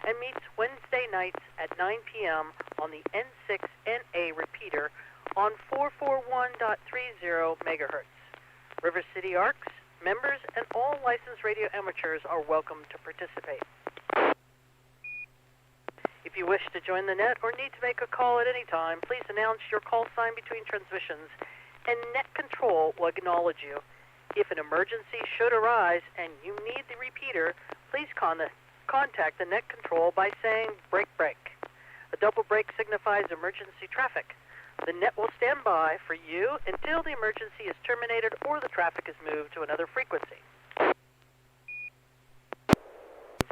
and meets Wednesday nights at 9 p.m. on the N6NA repeater on 441.30 megahertz. River City ARCs, members, and all licensed radio amateurs are welcome to participate. If you wish to join the net or need to make a call at any time, please announce your call sign between transmissions, and net control will acknowledge you. If an emergency should arise and you need the repeater, please contact the net control by saying break break. A double break signifies emergency traffic. The net will stand by for you until the emergency is terminated or the traffic is moved to another frequency.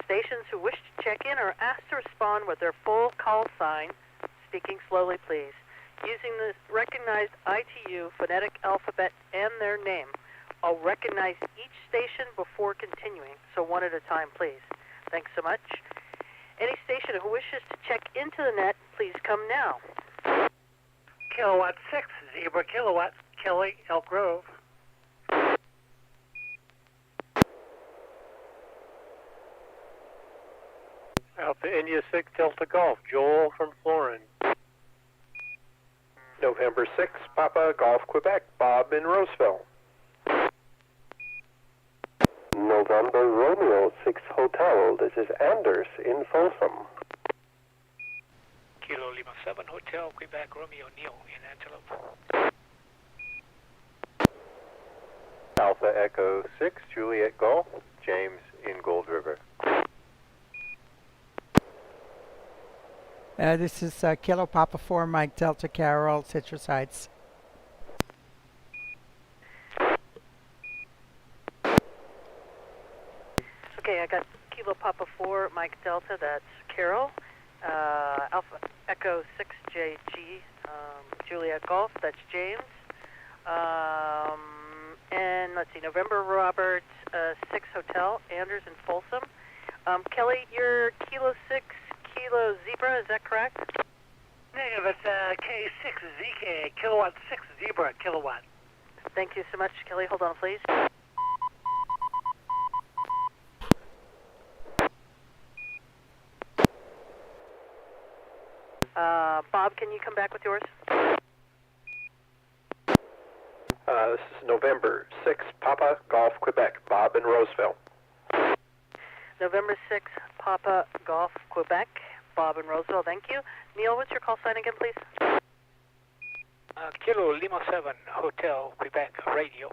Stations who wish to check in are asked to respond with their full call sign, speaking slowly please, using the recognized ITU phonetic alphabet and their name. I'll recognize each station before continuing, so one at a time please. Thanks so much. Any station who wishes to check into the net, please come now. Kilowatt 6, Zebra Kilowatt, Kelly, Elk Grove. Alpha India 6, Delta Golf, Joel from Florin. November 6, Papa Golf, Quebec, Bob in Roseville. November Romeo 6 Hotel, this is Anders in Folsom. Kilo Lima 7 Hotel, Quebec, Romeo Neil in Antelope. Alpha Echo 6, Juliet Golf, James in Gold River. This is Kilo Papa 4, Mike Delta Carol, Citrus Heights. Okay, I got Kilo Papa 4, Mike Delta, that's Carol. Alpha Echo 6JG, Juliet Golf, that's James. And let's see, November Robert 6 Hotel, Anders in Folsom. Kelly, you're Kilo 6, Kilo Zebra, is that correct? Negative, it's K6ZK, Kilowatt 6 Zebra, Kilowatt. Thank you so much, Kelly. Hold on, please. Bob, can you come back with yours? This is November 6, Papa Golf, Quebec, Bob in Roseville. November 6, Papa Golf, Quebec, Bob in Roseville, thank you. Neil, what's your call sign again, please? Kilo Lima 7 Hotel, Quebec, radio.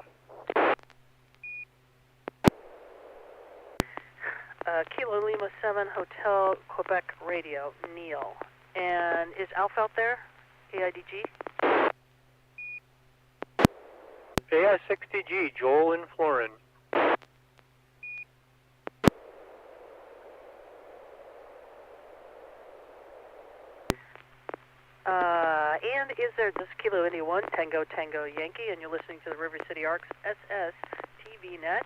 Kilo Lima 7 Hotel, Quebec, radio, Neil. And is Alpha out there? AIDG? AI60G, Joel in Florin. And is there, this is Kilo India 1, Tango Tango Yankee, and you're listening to the River City ARCs SSTV Net.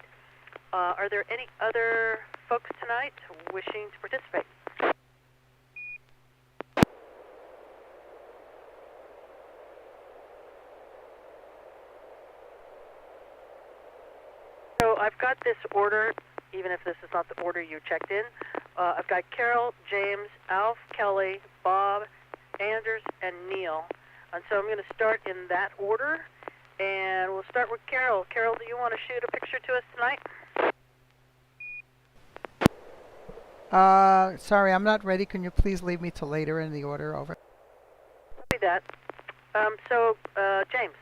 Are there any other folks tonight wishing to participate? So I've got this order, even if this is not the order you checked in. I've got Carol, James, Alf, Kelly, Bob, Anders, and Neil. And so I'm going to start in that order, and we'll start with Carol. Carol, do you want to shoot a picture to us tonight? Sorry, I'm not ready. Can you please leave me till later in the order? Over. Copy that. James.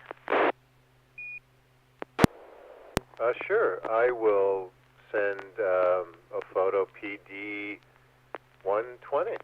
Sure, I will send a photo PD 120.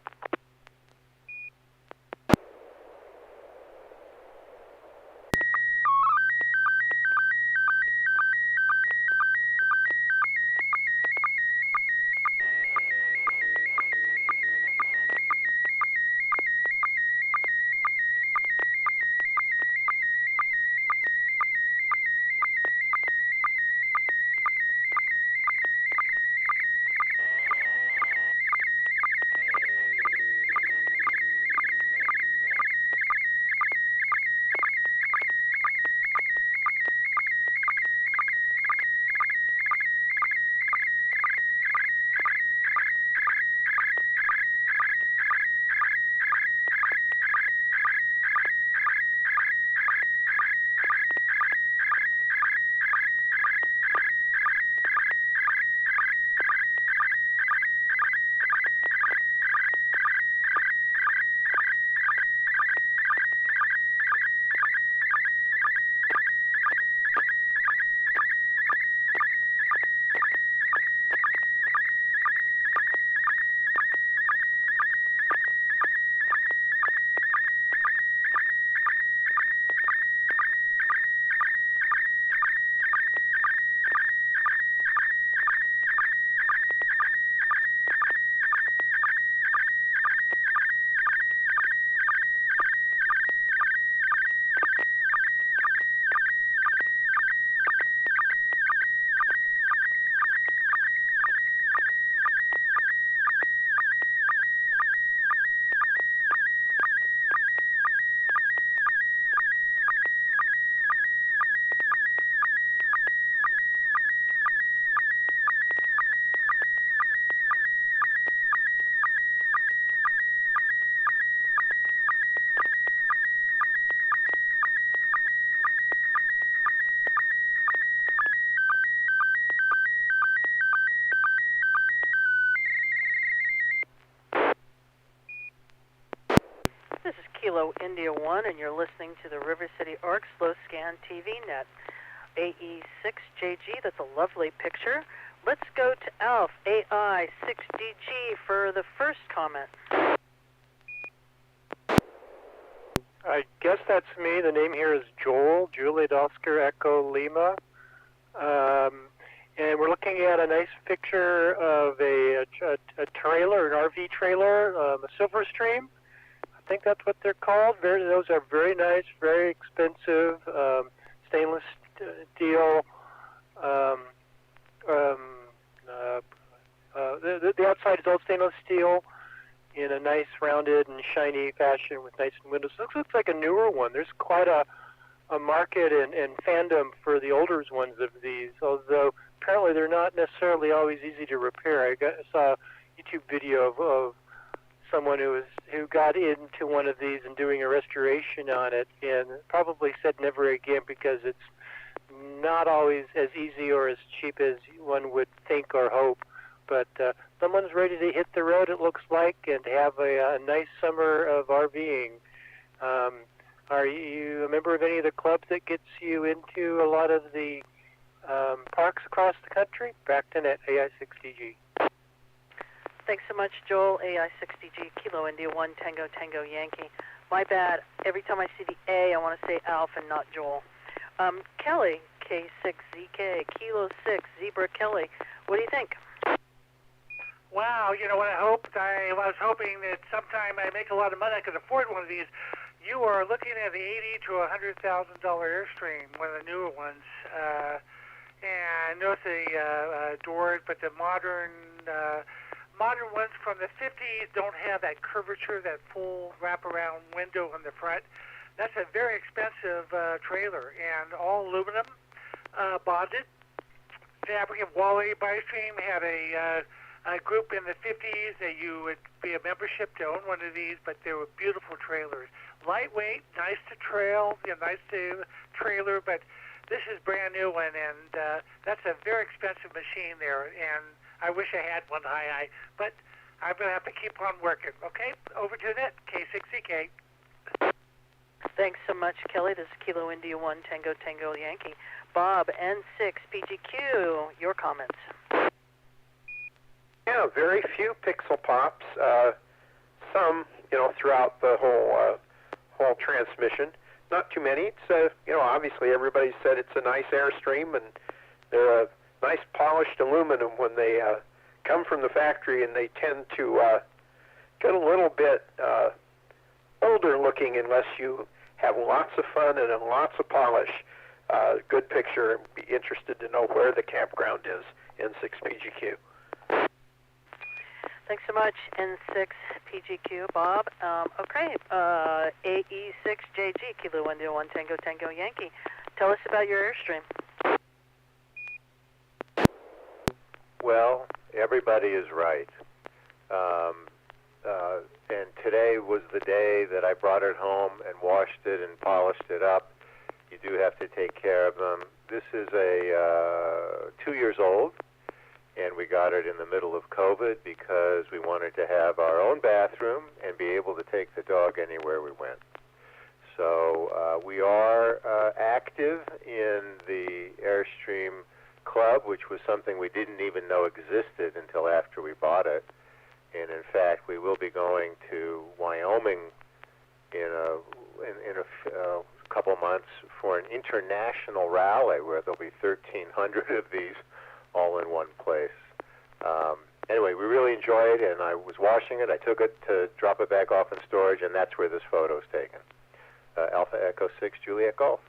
Kilo India 1, and you're listening to the River City Arc Slow Scan TV Net. AE6JG, that's a lovely picture. Let's go to Alf, AI6DG, for the first comment. I guess that's me. The name here is Joel, Juliet Oscar Echo Lima. And we're looking at a nice picture of a trailer, an RV trailer, a Silverstream. I think that's what they're called. Those are very nice, very expensive, stainless steel. The outside is all stainless steel in a nice rounded and shiny fashion with nice windows. Looks like a newer one. There's quite a market and fandom for the older ones of these, although apparently they're not necessarily always easy to repair. I saw a YouTube video of someone who got into one of these and doing a restoration on it, and probably said never again because it's not always as easy or as cheap as one would think or hope. But someone's ready to hit the road, it looks like, and have a nice summer of RVing. Are you a member of any of the clubs that gets you into a lot of the parks across the country? Back to Net, AI6DG. Thanks so much, Joel. AI6DG, Kilo India 1, Tango Tango Yankee. My bad. Every time I see the A, I want to say Alf and not Joel. Kelly, K6ZK, Kilo 6, Zebra Kelly. What do you think? Wow, you know what I was hoping that sometime I make a lot of money, I could afford one of these. You are looking at the $80,000 to $100,000 Airstream, one of the newer ones. And notice the doors, but the modern ones from the 50s don't have that curvature, that full wraparound window on the front. That's a very expensive trailer, and all aluminum, bonded. Fabric of Wally Bystream had a group in the 50s that you would be a membership to own one of these, but they were beautiful trailers. Lightweight, nice to trail, nice to trailer, but this is brand new one, and that's a very expensive machine there, and I wish I had one high, but I'm going to have to keep on working. Okay, over to Net, K6CK. Thanks so much, Kelly. This is Kilo India 1, Tango Tango Yankee. Bob, N6PGQ, your comments. Yeah, very few pixel pops. Some, throughout the whole transmission. Not too many. It's, obviously everybody said it's a nice Airstream, and they're a nice polished aluminum when they come from the factory, and they tend to get a little bit older looking unless you have lots of fun and lots of polish. Good picture, and be interested to know where the campground is, N6PGQ. Thanks so much, N6PGQ, Bob. Okay, AE6JG, Kilo India 1, Tango Tango Yankee. Tell us about your Airstream. Well, everybody is right. And today was the day that I brought it home and washed it and polished it up. You do have to take care of them. This is a 2 years old, and we got it in the middle of COVID because we wanted to have our own bathroom and be able to take the dog anywhere we went. So we are active in the Airstream Club, which was something we didn't even know existed until after we bought it. And in fact, we will be going to Wyoming in a couple months for an international rally where there'll be 1,300 of these all in one place. Anyway, we really enjoy it, and I was washing it. I took it to drop it back off in storage, and that's where this photo is taken. Alpha Echo 6, Juliet Golf.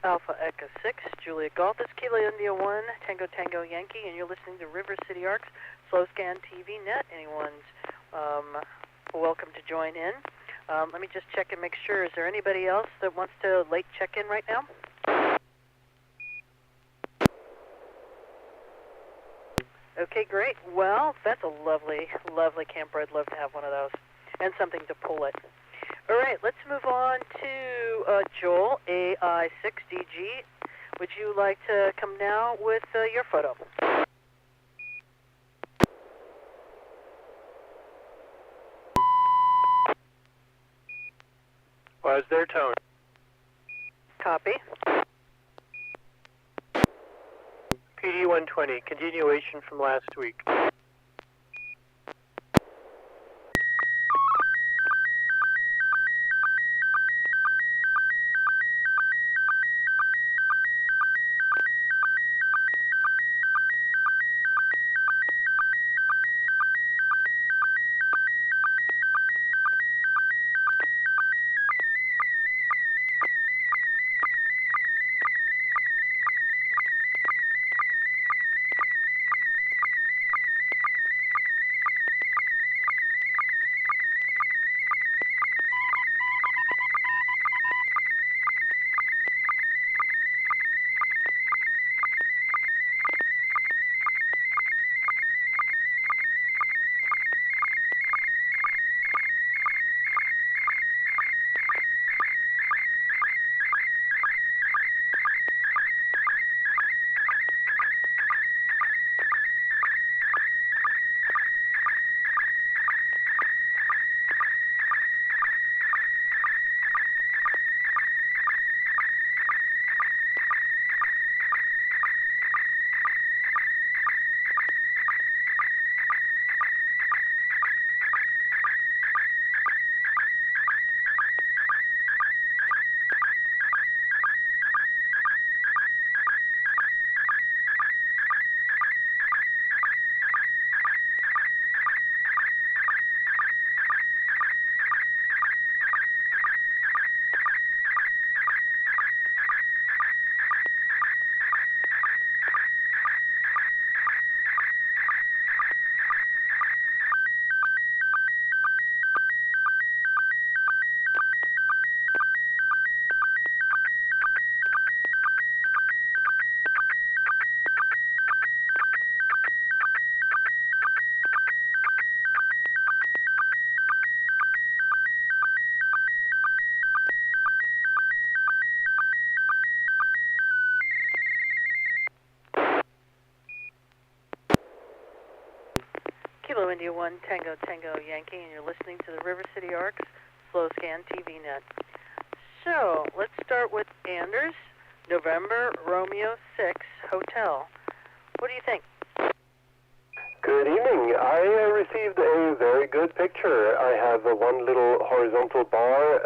Alpha Echo 6, Juliet Golf. This is Kilo India 1, Tango Tango Yankee, and you're listening to River City Arcs Slow Scan TV Net. Anyone's welcome to join in. Let me just check and make sure. Is there anybody else that wants to late check in right now? Okay, great. Well, that's a lovely, lovely camper. I'd love to have one of those and something to pull it. All right, let's move on to Joel, AI6DG. Would you like to come now with your photo? as their tone. Copy. PD 120, continuation from last week. Kilo India 1 Tango Tango Yankee, and you're listening to the River City Arcs Slow Scan TV Net. So, let's start with Anders, November Romeo 6 Hotel. What do you think? Good evening. I received a very good picture. I have one little horizontal bar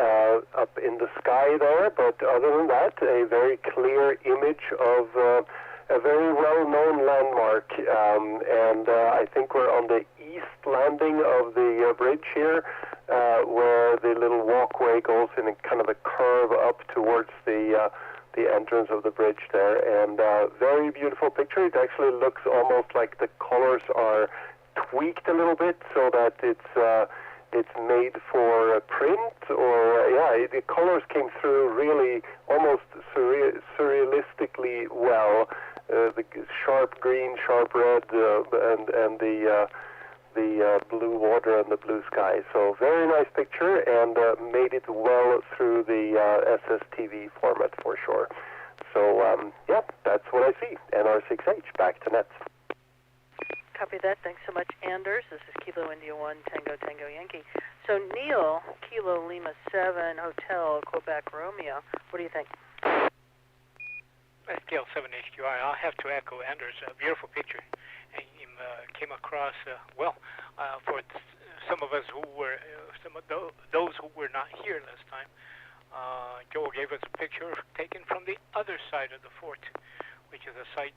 up in the sky there, but other than that, a very clear image of a very well-known landmark. And I think we're on the east landing of the bridge here, where the little walkway goes in a kind of a curve up towards the entrance of the bridge there, and very beautiful picture. It actually looks almost like the colors are tweaked a little bit so that it's made for a print, or the colors came through really almost surrealistically well. The sharp green, sharp red, and the blue water and the blue sky. So very nice picture, and made it well through the SSTV format for sure. So that's what I see. NR6H, back to Nets. Copy that. Thanks so much, Anders. This is Kilo India 1 Tango Tango Yankee. So Neil, Kilo Lima 7 Hotel Quebec Romeo. What do you think? STL 7 HQI. I'll have to echo Anders. A beautiful picture. And came across for some of us who were those who were not here last time. Joel gave us a picture taken from the other side of the fort, which is a site,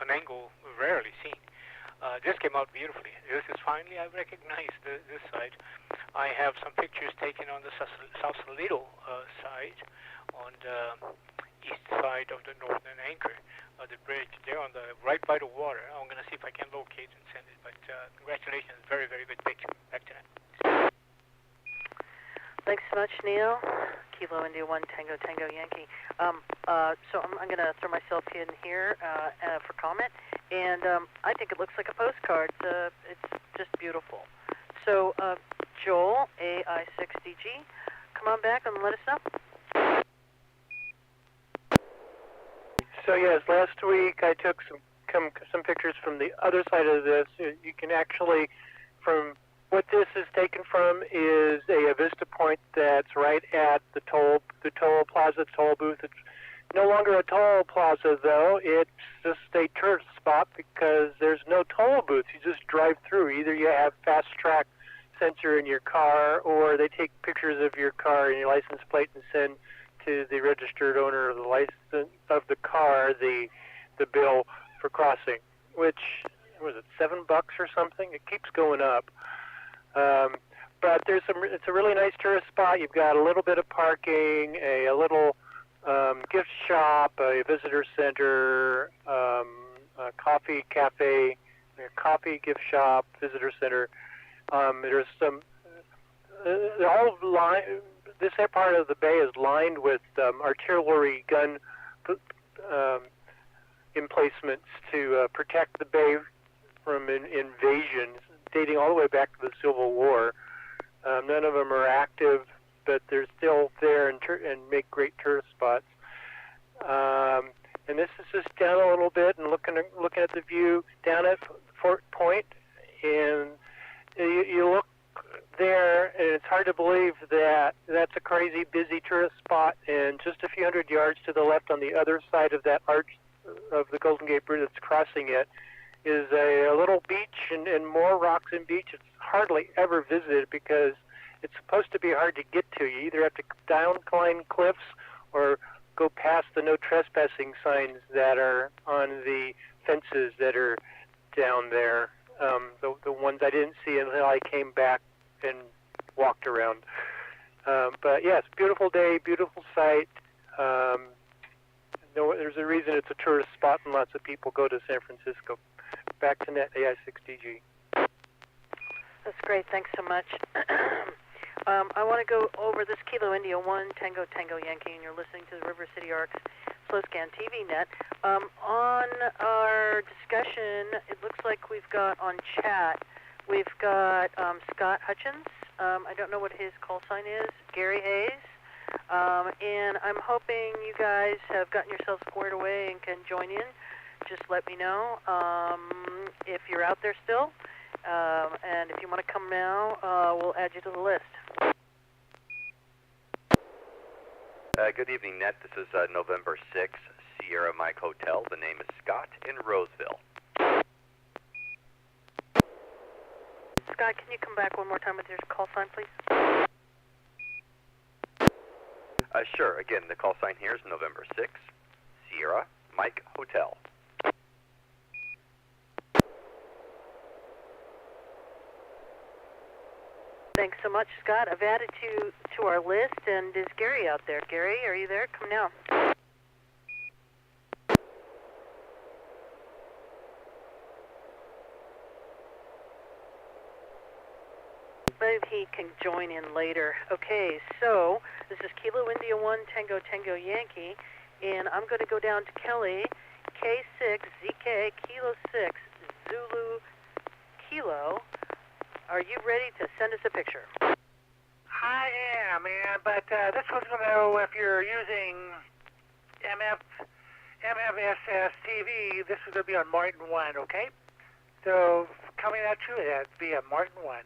an angle rarely seen. This came out beautifully. This is finally, I recognize this side. I have some pictures taken on the Sausalito side, on the east side of the northern anchor of the bridge. There on the right by the water. I'm going to see if I can locate and send it. But congratulations, very, very good picture. Back to that. Thanks so much, Neil. Kilo India 1 Tango Tango Yankee. So I'm going to throw myself in here for comment, and I think it looks like a postcard. It's just beautiful. So Joel, AI6DG, come on back and let us know. So yes, last week I took some pictures from the other side of this. You can actually, from What this is taken from is a Vista Point that's right at the toll plaza, toll booth. It's no longer a toll plaza, though. It's just a tourist spot because there's no toll booth. You just drive through. Either you have fast track sensor in your car, or they take pictures of your car and your license plate and send to the registered owner of the license of the car the bill for crossing, which was it $7 or something? It keeps going up. But it's a really nice tourist spot. You've got a little bit of parking, a little gift shop, a visitor center, a coffee cafe, a coffee gift shop, visitor center. There's some. This part of the bay is lined with artillery gun emplacements to protect the bay from invasions dating all the way back to the Civil War. None of them are active, but they're still there and make great tourist spots. And this is just down a little bit and looking at the view down at Fort Point, and you look there, and it's hard to believe that that's a crazy busy tourist spot, and just a few hundred yards to the left on the other side of that arch of the Golden Gate Bridge that's crossing it is a little beach and more rocks and beach. It's hardly ever visited because it's supposed to be hard to get to. You either have to downclimb cliffs or go past the no trespassing signs that are on the fences that are down there. The ones I didn't see until I came back and walked around. But yes, beautiful day, beautiful sight. There's a reason it's a tourist spot and lots of people go to San Francisco. Back to Net AI6DG. That's great. Thanks so much. I want to go over this Kilo India 1 Tango Tango Yankee, and you're listening to the River City Arcs Slow Scan TV Net. On our discussion, it looks like we've got on chat, we've got Scott Hutchins. I don't know what his call sign is. Gary Hayes. And I'm hoping you guys have gotten yourselves squared away and can join in. Just let me know if you're out there still. And if you want to come now, we'll add you to the list. Good evening, Net. This is November 6th, Sierra Mike Hotel. The name is Scott in Roseville. Scott, can you come back one more time with your call sign, please? Sure. Again, the call sign here is November 6th, Sierra Mike Hotel. Thanks so much, Scott. I've added you to our list, and is Gary out there? Gary, are you there? Come now. Maybe he can join in later. Okay, so this is Kilo India 1 Tango Tango Yankee, and I'm going to go down to Kelly, K6 ZK Kilo 6 Zulu Kilo. Are you ready to send us a picture? I am, man, but this one's going to know if you're using MFSSTV, this is going to be on Martin 1, okay? So coming at you, it'd be a Martin 1.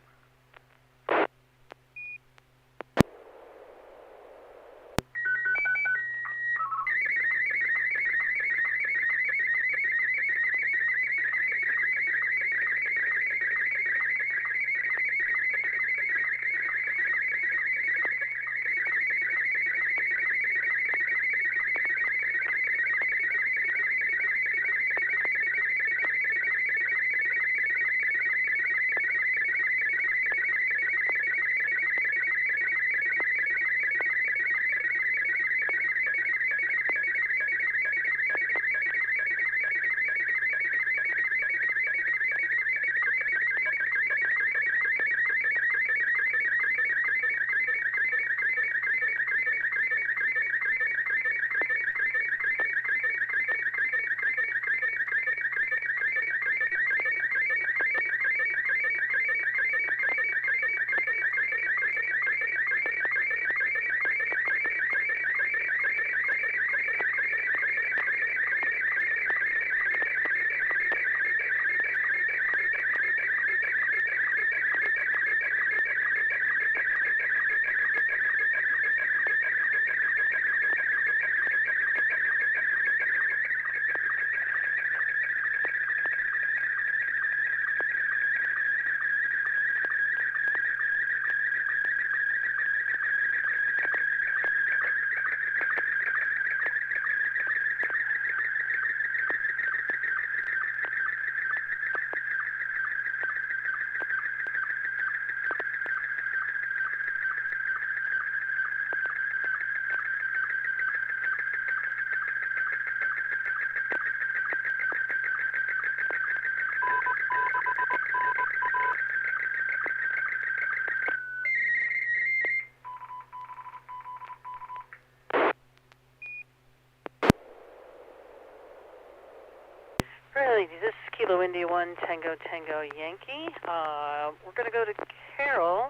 Kilo India 1 Tango Tango Yankee. We're going to go to Carol.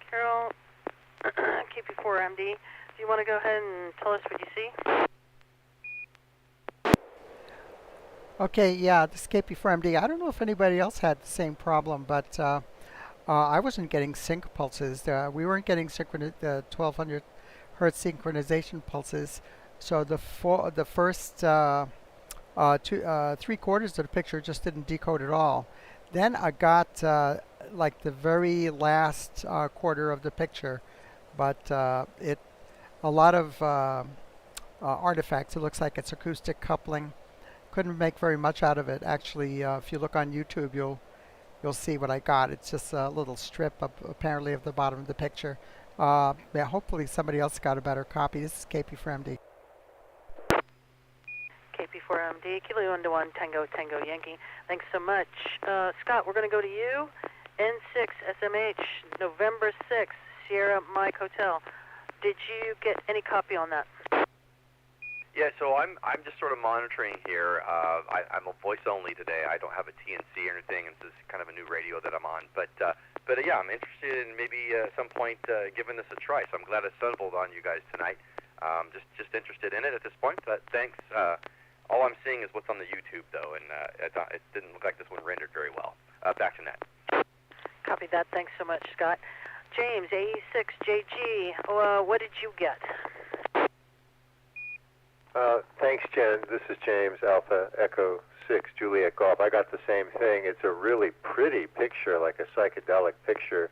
Carol, KP4MD. Do you want to go ahead and tell us what you see? Okay, yeah, this is KP4MD. I don't know if anybody else had the same problem, but I wasn't getting sync pulses. We weren't getting 1200 hertz synchronization pulses. So the first 3/4 of the picture just didn't decode at all. Then I got like the very last quarter of the picture, but a lot of artifacts. It looks like it's acoustic coupling. Couldn't make very much out of it. Actually, if you look on YouTube, you'll see what I got. It's just a little strip of, apparently, of the bottom of the picture. Yeah, hopefully somebody else got a better copy. This is KP4MD. KP4MD, Kilo India 1 Tango Tango Yankee. Thanks so much. Scott, we're going to go to you. N6SMH, November 6th, Sierra Mike Hotel. Did you get any copy on that? Yeah, so I'm just sort of monitoring here. I'm a voice only today. I don't have a TNC or anything, and this is kind of a new radio that I'm on. But yeah, I'm interested in maybe at some point giving this a try. So I'm glad I stumbled on you guys tonight. Just interested in it at this point. But thanks. All I'm seeing is what's on the YouTube though, and it didn't look like this one rendered very well. Back to net. Copy that. Thanks so much, Scott. James, AE6JG. What did you get? Thanks, Jen. This is James, Alpha Echo 6, Juliet Golf. I got the same thing. It's a really pretty picture, like a psychedelic picture.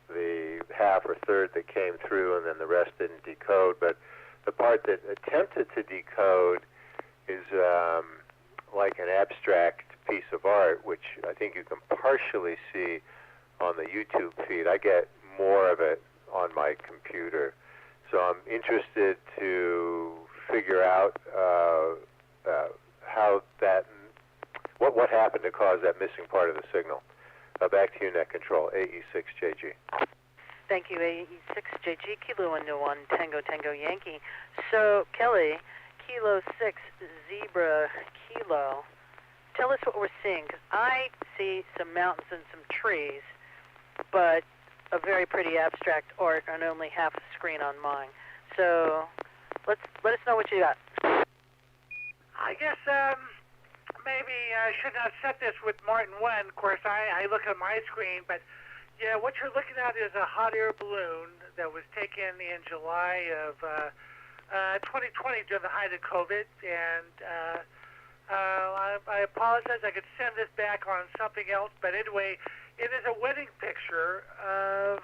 The half or third that came through, and then the rest didn't decode. But the part that attempted to decode is like an abstract piece of art, which I think you can partially see on the YouTube feed. I get more of it on my computer. So I'm interested to figure out how that, what happened to cause that missing part of the signal. Back to you, Net Control, AE6JG. Thank you, AE6JG, Kilo India 1 Tango Tango Yankee. So, Kelly, Kilo 6 Zebra Kilo. Tell us what we're seeing, because I see some mountains and some trees, but a very pretty abstract art on only half a screen on mine. So let us know what you got. I guess maybe I should not set this with Martin 1. Of course, I look at my screen, but yeah, what you're looking at is a hot air balloon that was taken in July of 2020 during the height of COVID, and I apologize. I could send this back on something else, but anyway, it is a wedding picture of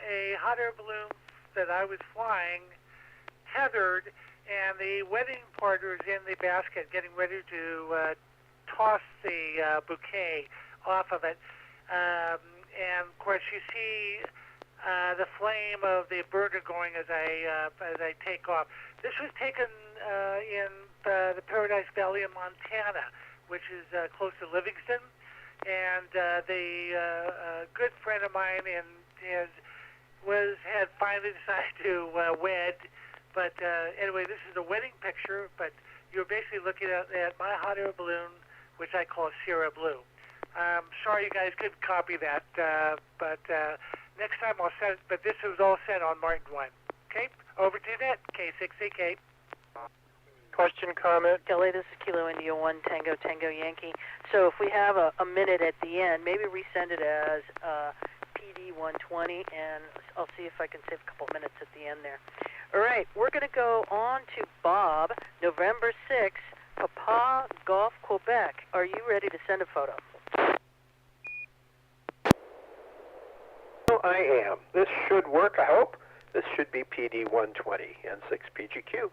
a hot air balloon that I was flying, tethered, and the wedding partner is in the basket getting ready to toss the bouquet off of it. And of course, you see the flame of the burner going as I take off. This was taken in the Paradise Valley in Montana, which is close to Livingston. And the good friend of mine had finally decided to wed. But anyway, this is a wedding picture, but you're basically looking at my hot air balloon, which I call Sierra Blue. Sorry you guys couldn't copy that, but next time I'll send it. But this was all sent on Martin 1. Okay, over to net, K6AK. Question, comment? Kelly, this is Kilo India 1 Tango Tango Yankee. So if we have a minute at the end, maybe resend it as PD 120, and I'll see if I can save a couple minutes at the end there. All right, we're going to go on to Bob, November 6th, Papa Golf, Quebec. Are you ready to send a photo? Well, I am. This should work, I hope. This should be PD 120 and 6PGQ.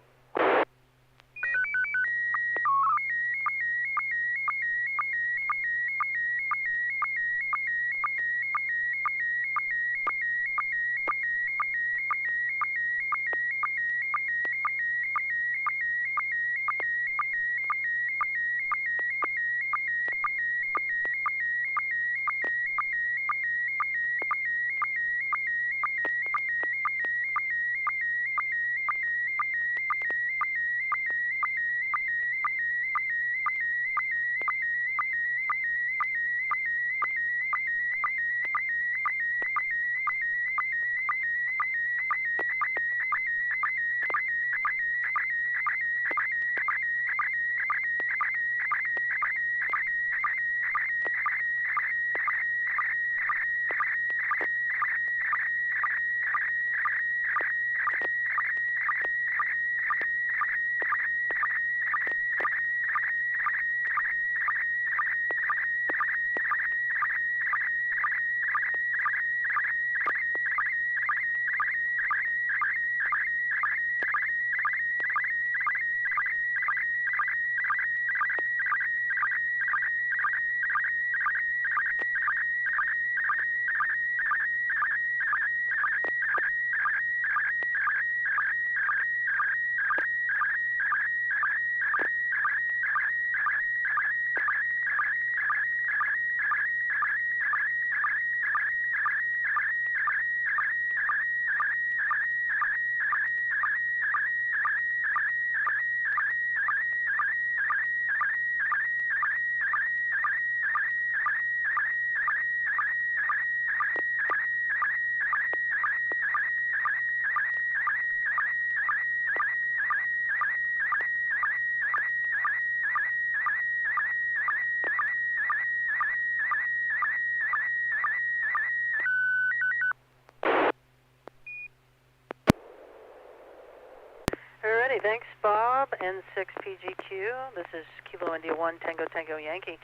Alrighty, thanks, Bob. N6PGQ. This is Kilo India 1 Tango Tango Yankee.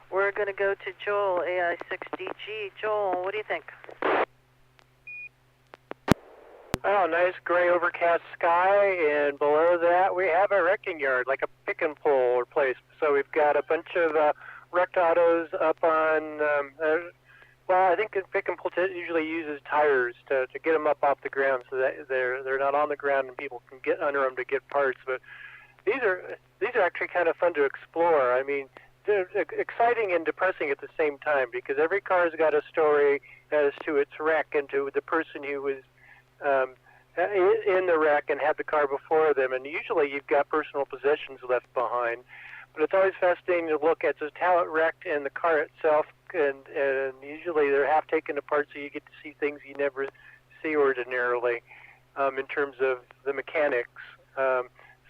We're going to go to Joel, AI6DG. Joel, what do you think? Oh, nice gray overcast sky, and below that we have a wrecking yard, like a pick and pull place. So we've got a bunch of wrecked autos up on, well, I think the pick and pull usually uses tires to get them up off the ground so that they're not on the ground and people can get under them to get parts. But these are actually kind of fun to explore. I mean, they're exciting and depressing at the same time because every car's got a story as to its wreck and to the person who was in the wreck and had the car before them, and usually you've got personal possessions left behind. But it's always fascinating to look at just how it wrecked and the car itself, and usually they're half taken apart, so you get to see things you never see ordinarily in terms of the mechanics.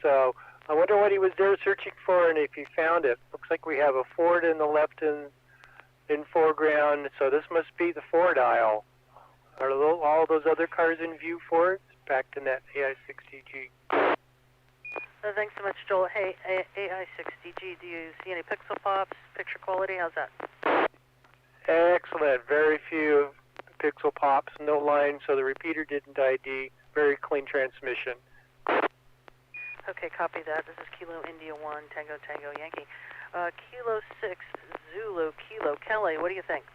So I wonder what he was there searching for and if he found it. Looks like we have a Ford in the left in foreground, so this must be the Ford aisle. Are all those other cars in view for it? Back to Net AI6DG. Thanks so much, Joel. Hey, AI6DG, do you see any pixel pops, picture quality? How's that? Excellent. Very few pixel pops, no line, so the repeater didn't ID. Very clean transmission. Okay, copy that. This is Kilo India 1 Tango Tango Yankee. Kilo 6 Zulu Kilo. Kelly, what do you think?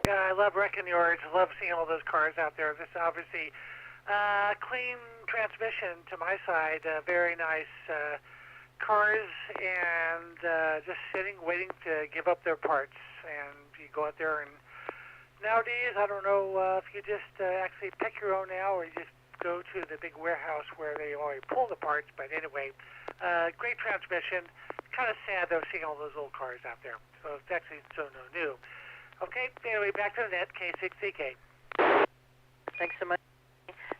Yeah, I love wrecking yards. I love seeing all those cars out there. This obviously clean transmission to my side. Very nice cars and just sitting, waiting to give up their parts. And you go out there and nowadays, I don't know if you just actually pick your own now or you just go to the big warehouse where they already pull the parts. But anyway, great transmission. Kind of sad though seeing all those old cars out there. So it's actually so new. Okay, anyway, back to the net, K6CK. Thanks so much.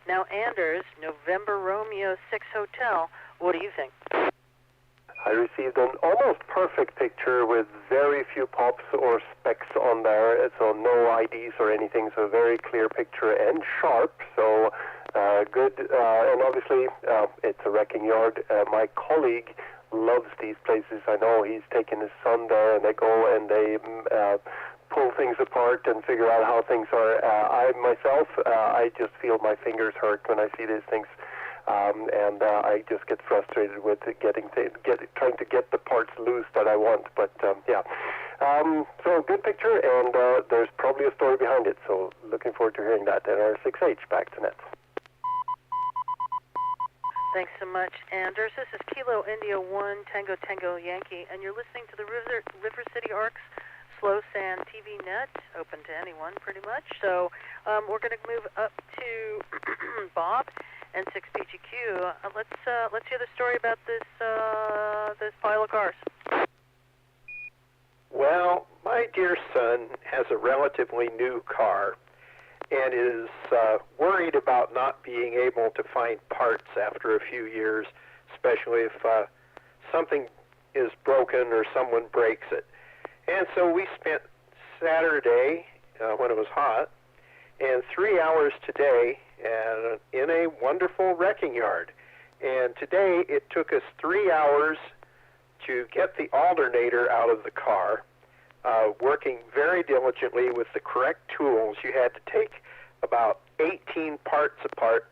Now, Anders, November Romeo 6 Hotel, what do you think? I received an almost perfect picture with very few pops or specks on there, so no IDs or anything, so a very clear picture and sharp, so good. And obviously, it's a wrecking yard. My colleague loves these places. I know he's taken his son there, and they go and they pull things apart and figure out how things are. I myself, I just feel my fingers hurt when I see these things, and I just get frustrated with trying to get the parts loose that I want. But yeah, so good picture, and there's probably a story behind it. So looking forward to hearing that. And our 6H back to Net. Thanks so much, Anders. This is Kilo India 1 Tango Tango Yankee, and you're listening to the River City Arcs Slow Sand TV Net, open to anyone pretty much. So we're going to move up to Bob and N6PGQ. Let's hear the story about this pile of cars. Well, my dear son has a relatively new car and is worried about not being able to find parts after a few years, especially if something is broken or someone breaks it. And so we spent Saturday, when it was hot, and 3 hours today in a wonderful wrecking yard. And today it took us 3 hours to get the alternator out of the car, working very diligently with the correct tools. You had to take about 18 parts apart.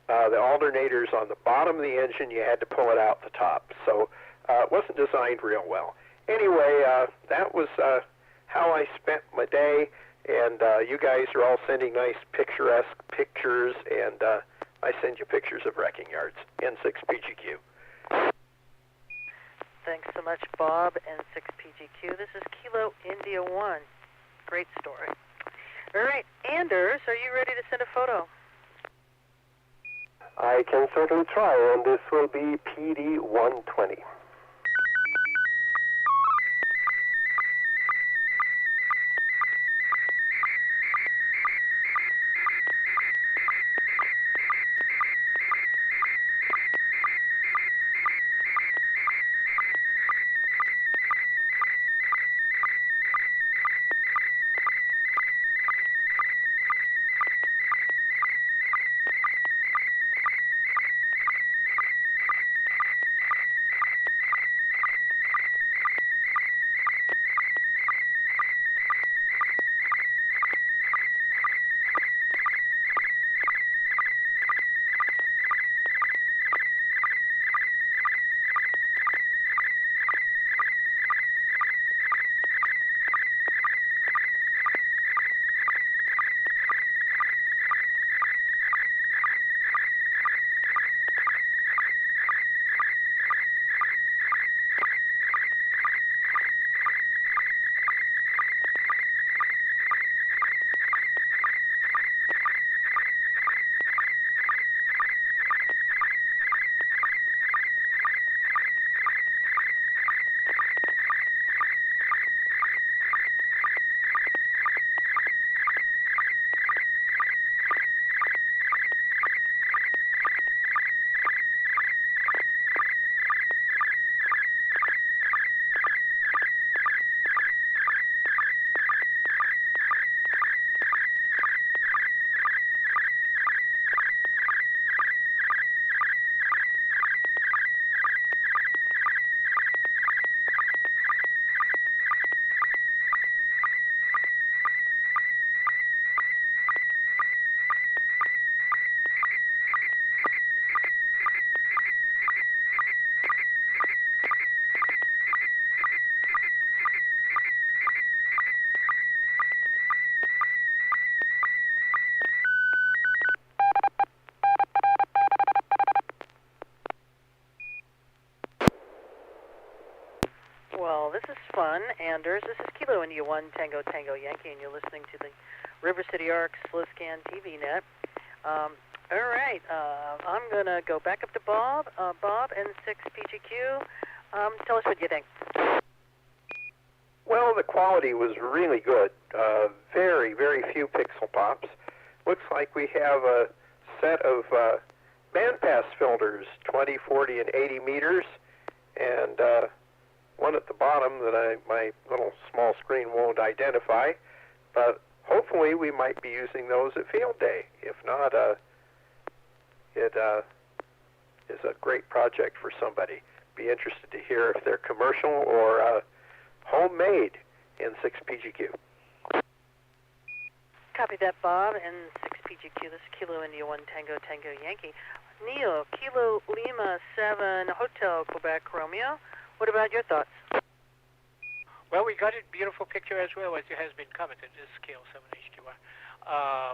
The alternator's on the bottom of the engine. You had to pull it out the top. So it wasn't designed real well. Anyway, that was how I spent my day, and you guys are all sending nice picturesque pictures, and I send you pictures of wrecking yards. N6PGQ. Thanks so much, Bob, N6PGQ. This is Kilo India 1. Great story. All right, Anders, are you ready to send a photo? I can certainly try, and this will be PD 120. fun, Anders. This is Kilo India 1 Tango Tango Yankee, and you're listening to the River City Arc Slow Scan TV Net. All right, I'm going to go back up to Bob. Bob, N6PGQ, tell us what you think. Well, the quality was really good. Very, very few pixel pops. Looks like we have a set of bandpass filters, 20, 40, and 80 meters, and one at the bottom that my little small screen won't identify. But hopefully we might be using those at field day. If not, it is a great project for somebody. Be interested to hear if they're commercial or homemade N6PGQ. Copy that, Bob. N6PGQ, this is Kilo India 1 Tango Tango Yankee. Neil, Kilo Lima 7 Hotel Quebec Romeo. What about your thoughts? Well, we got a beautiful picture as well as it has been commented. This is scale 7 HQR.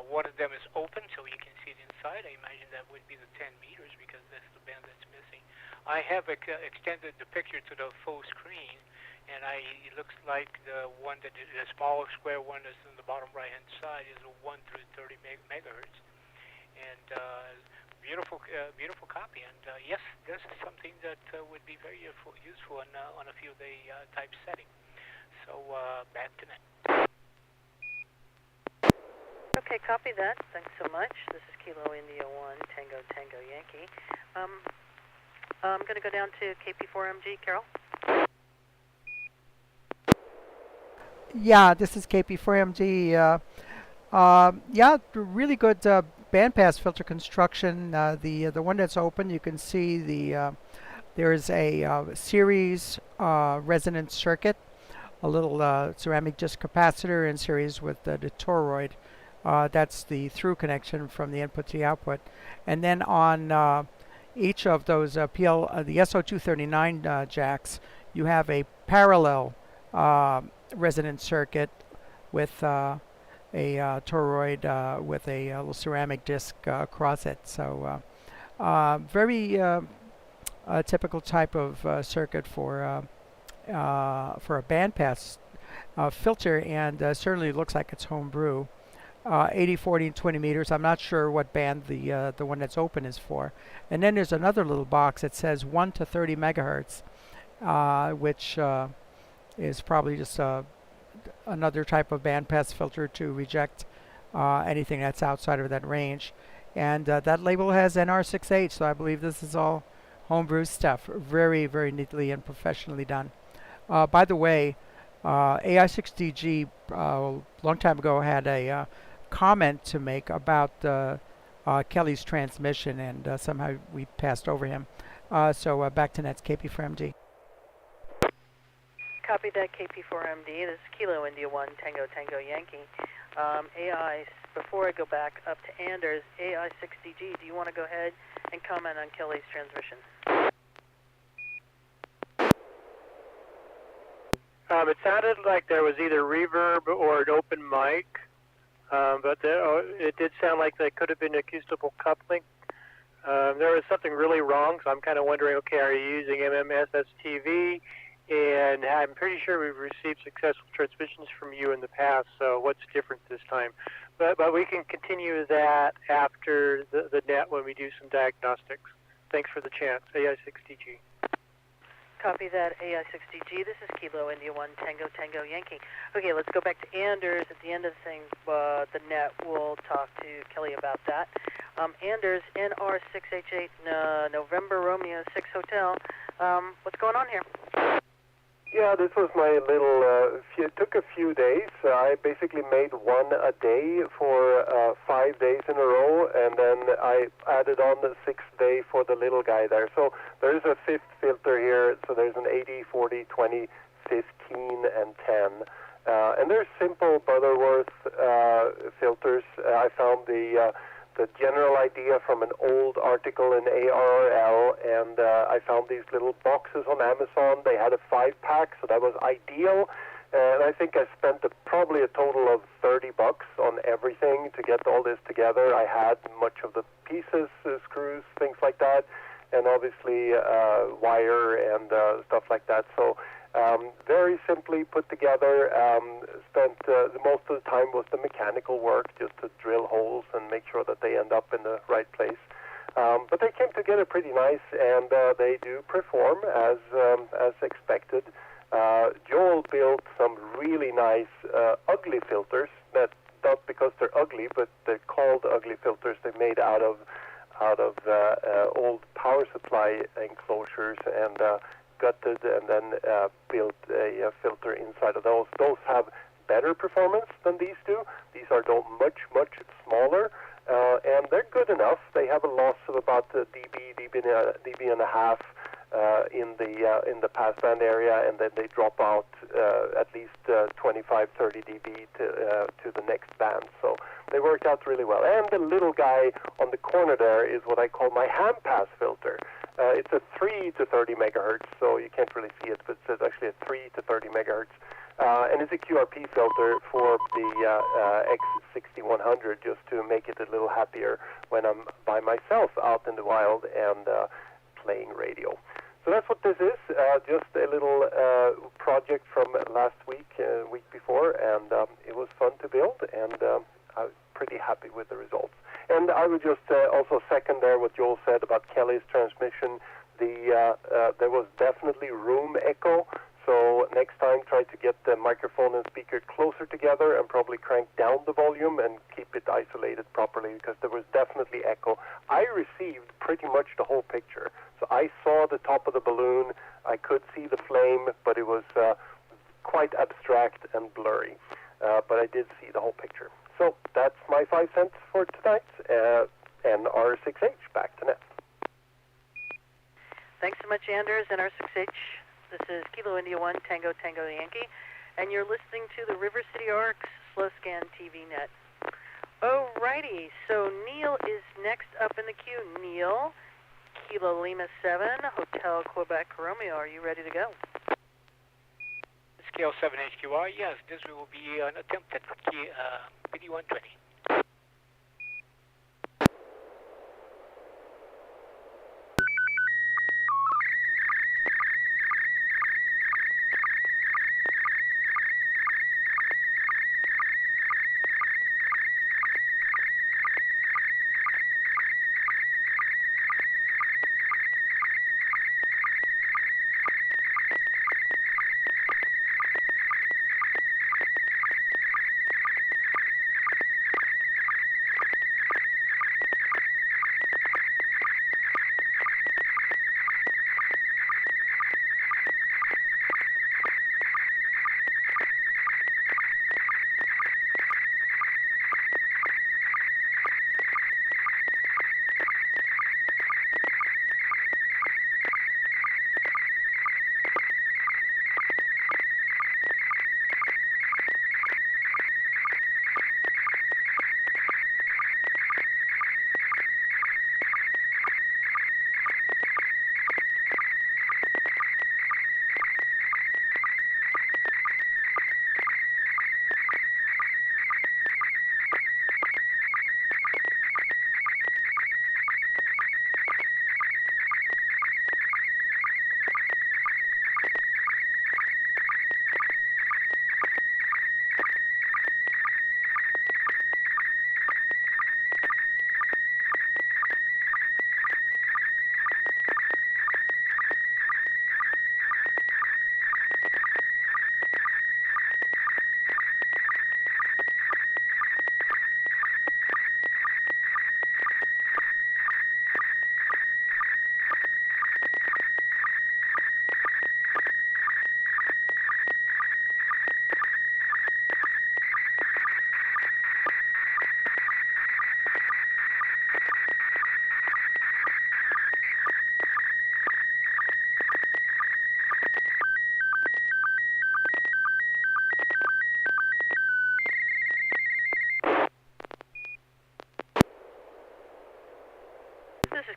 One of them is open, so you can see it inside. I imagine that would be the 10 meters because that's the band that's missing. I have extended the picture to the full screen, and it looks like the one that is the small square one that's on the bottom right-hand side is a 1 through 30 megahertz, and beautiful copy. And yes, this is something that would be very useful on a field day type setting. So back to net. Okay, copy that. Thanks so much. This is Kilo India 1 Tango Tango Yankee. I'm going to go down to KP4MG. Carol? Yeah, this is KP4MG. Yeah, really good bandpass filter construction. The one that's open, you can see there's a series resonance circuit, a little ceramic disc capacitor in series with the toroid. That's the through connection from the input to the output. And then on each of those the SO239 jacks, you have a parallel resonance circuit with a toroid with a little ceramic disc across it. So very typical type of circuit for a bandpass filter, and certainly looks like it's homebrew. 80, 40, and 20 meters. I'm not sure what band the one that's open is for. And then there's another little box that says 1 to 30 megahertz, which is probably just another type of bandpass filter to reject anything that's outside of that range. And that label has NR6H, so I believe this is all homebrew stuff. Very, very neatly and professionally done. By the way, AI6DG a long time ago had a comment to make about Kelly's transmission, and somehow we passed over him. So back to Net's KP4MD. Copy that, KP4MD. This is Kilo India 1 Tango Tango Yankee. AI, before I go back up to Anders, AI6DG, do you want to go ahead and comment on Kelly's transmission? It sounded like there was either reverb or an open mic, but it did sound like there could have been acoustical coupling. There was something really wrong, so I'm kind of wondering, okay, are you using SSTV? And I'm pretty sure we've received successful transmissions from you in the past, so what's different this time? But we can continue that after the net when we do some diagnostics. Thanks for the chance. AI6DG. Copy that, AI6DG. This is Kilo India 1 Tango Tango Yankee. Okay, let's go back to Anders. At the end of the thing, the net, we'll talk to Kelly about that. Anders, NR6H8 November Romeo 6 Hotel. What's going on here? Yeah, this was my little, it took a few days. I basically made one a day for 5 days in a row, and then I added on the 6th day for the little guy there. So there's a 5th filter here, so there's an 80, 40, 20, 15, and 10. And they're simple Butterworth filters. I found the general idea from an old article in ARRL, and I found these little boxes on Amazon. They had a 5-pack, so that was ideal. And I think I spent probably a total of $30 on everything to get all this together. I had much of the pieces, screws, things like that, and obviously wire and stuff like that. So Very simply put together. Spent the most of the time was the mechanical work, just to drill holes and make sure that they end up in the right place. But they came together pretty nice, and they do perform as expected. Joel built some really nice ugly filters, that not because they're ugly, but they're called ugly filters. They're made out of old power supply enclosures and gutted, and then built a filter inside of those. Those have better performance than these do. These are much smaller, and they're good enough. They have a loss of about dB and a half in the passband area, and then they drop out at least 25, 30 dB to the next band. So they worked out really well. And the little guy on the corner there is what I call my ham pass filter. It's a 3 to 30 megahertz, so you can't really see it, but it's actually a 3 to 30 megahertz. And it's a QRP filter for the X6100, just to make it a little happier when I'm by myself out in the wild and playing radio. So that's what this is, just a little project from last week, week before, and it was fun to build, and I'm pretty happy with the results. And I would just also second there what Joel said about Kelly's transmission. There was definitely room echo, so next time try to get the microphone and speaker closer together and probably crank down the volume and keep it isolated properly, because there was definitely echo. I received pretty much the whole picture. So I saw the top of the balloon, I could see the flame, but it was quite abstract and blurry. But I did see the whole picture. So that's my 5 cents for tonight. NR6H, back to Net. Thanks so much, Anders, NR6H. This is Kilo India 1, Tango Tango Yankee, and you're listening to the River City Arcs Slow Scan TV Net. Alrighty, so Neil is next up in the queue. Neil, Kilo Lima 7, Hotel Quebec Romeo, are you ready to go? Scale 7 HQR, yes, this will be an attempt at PD120.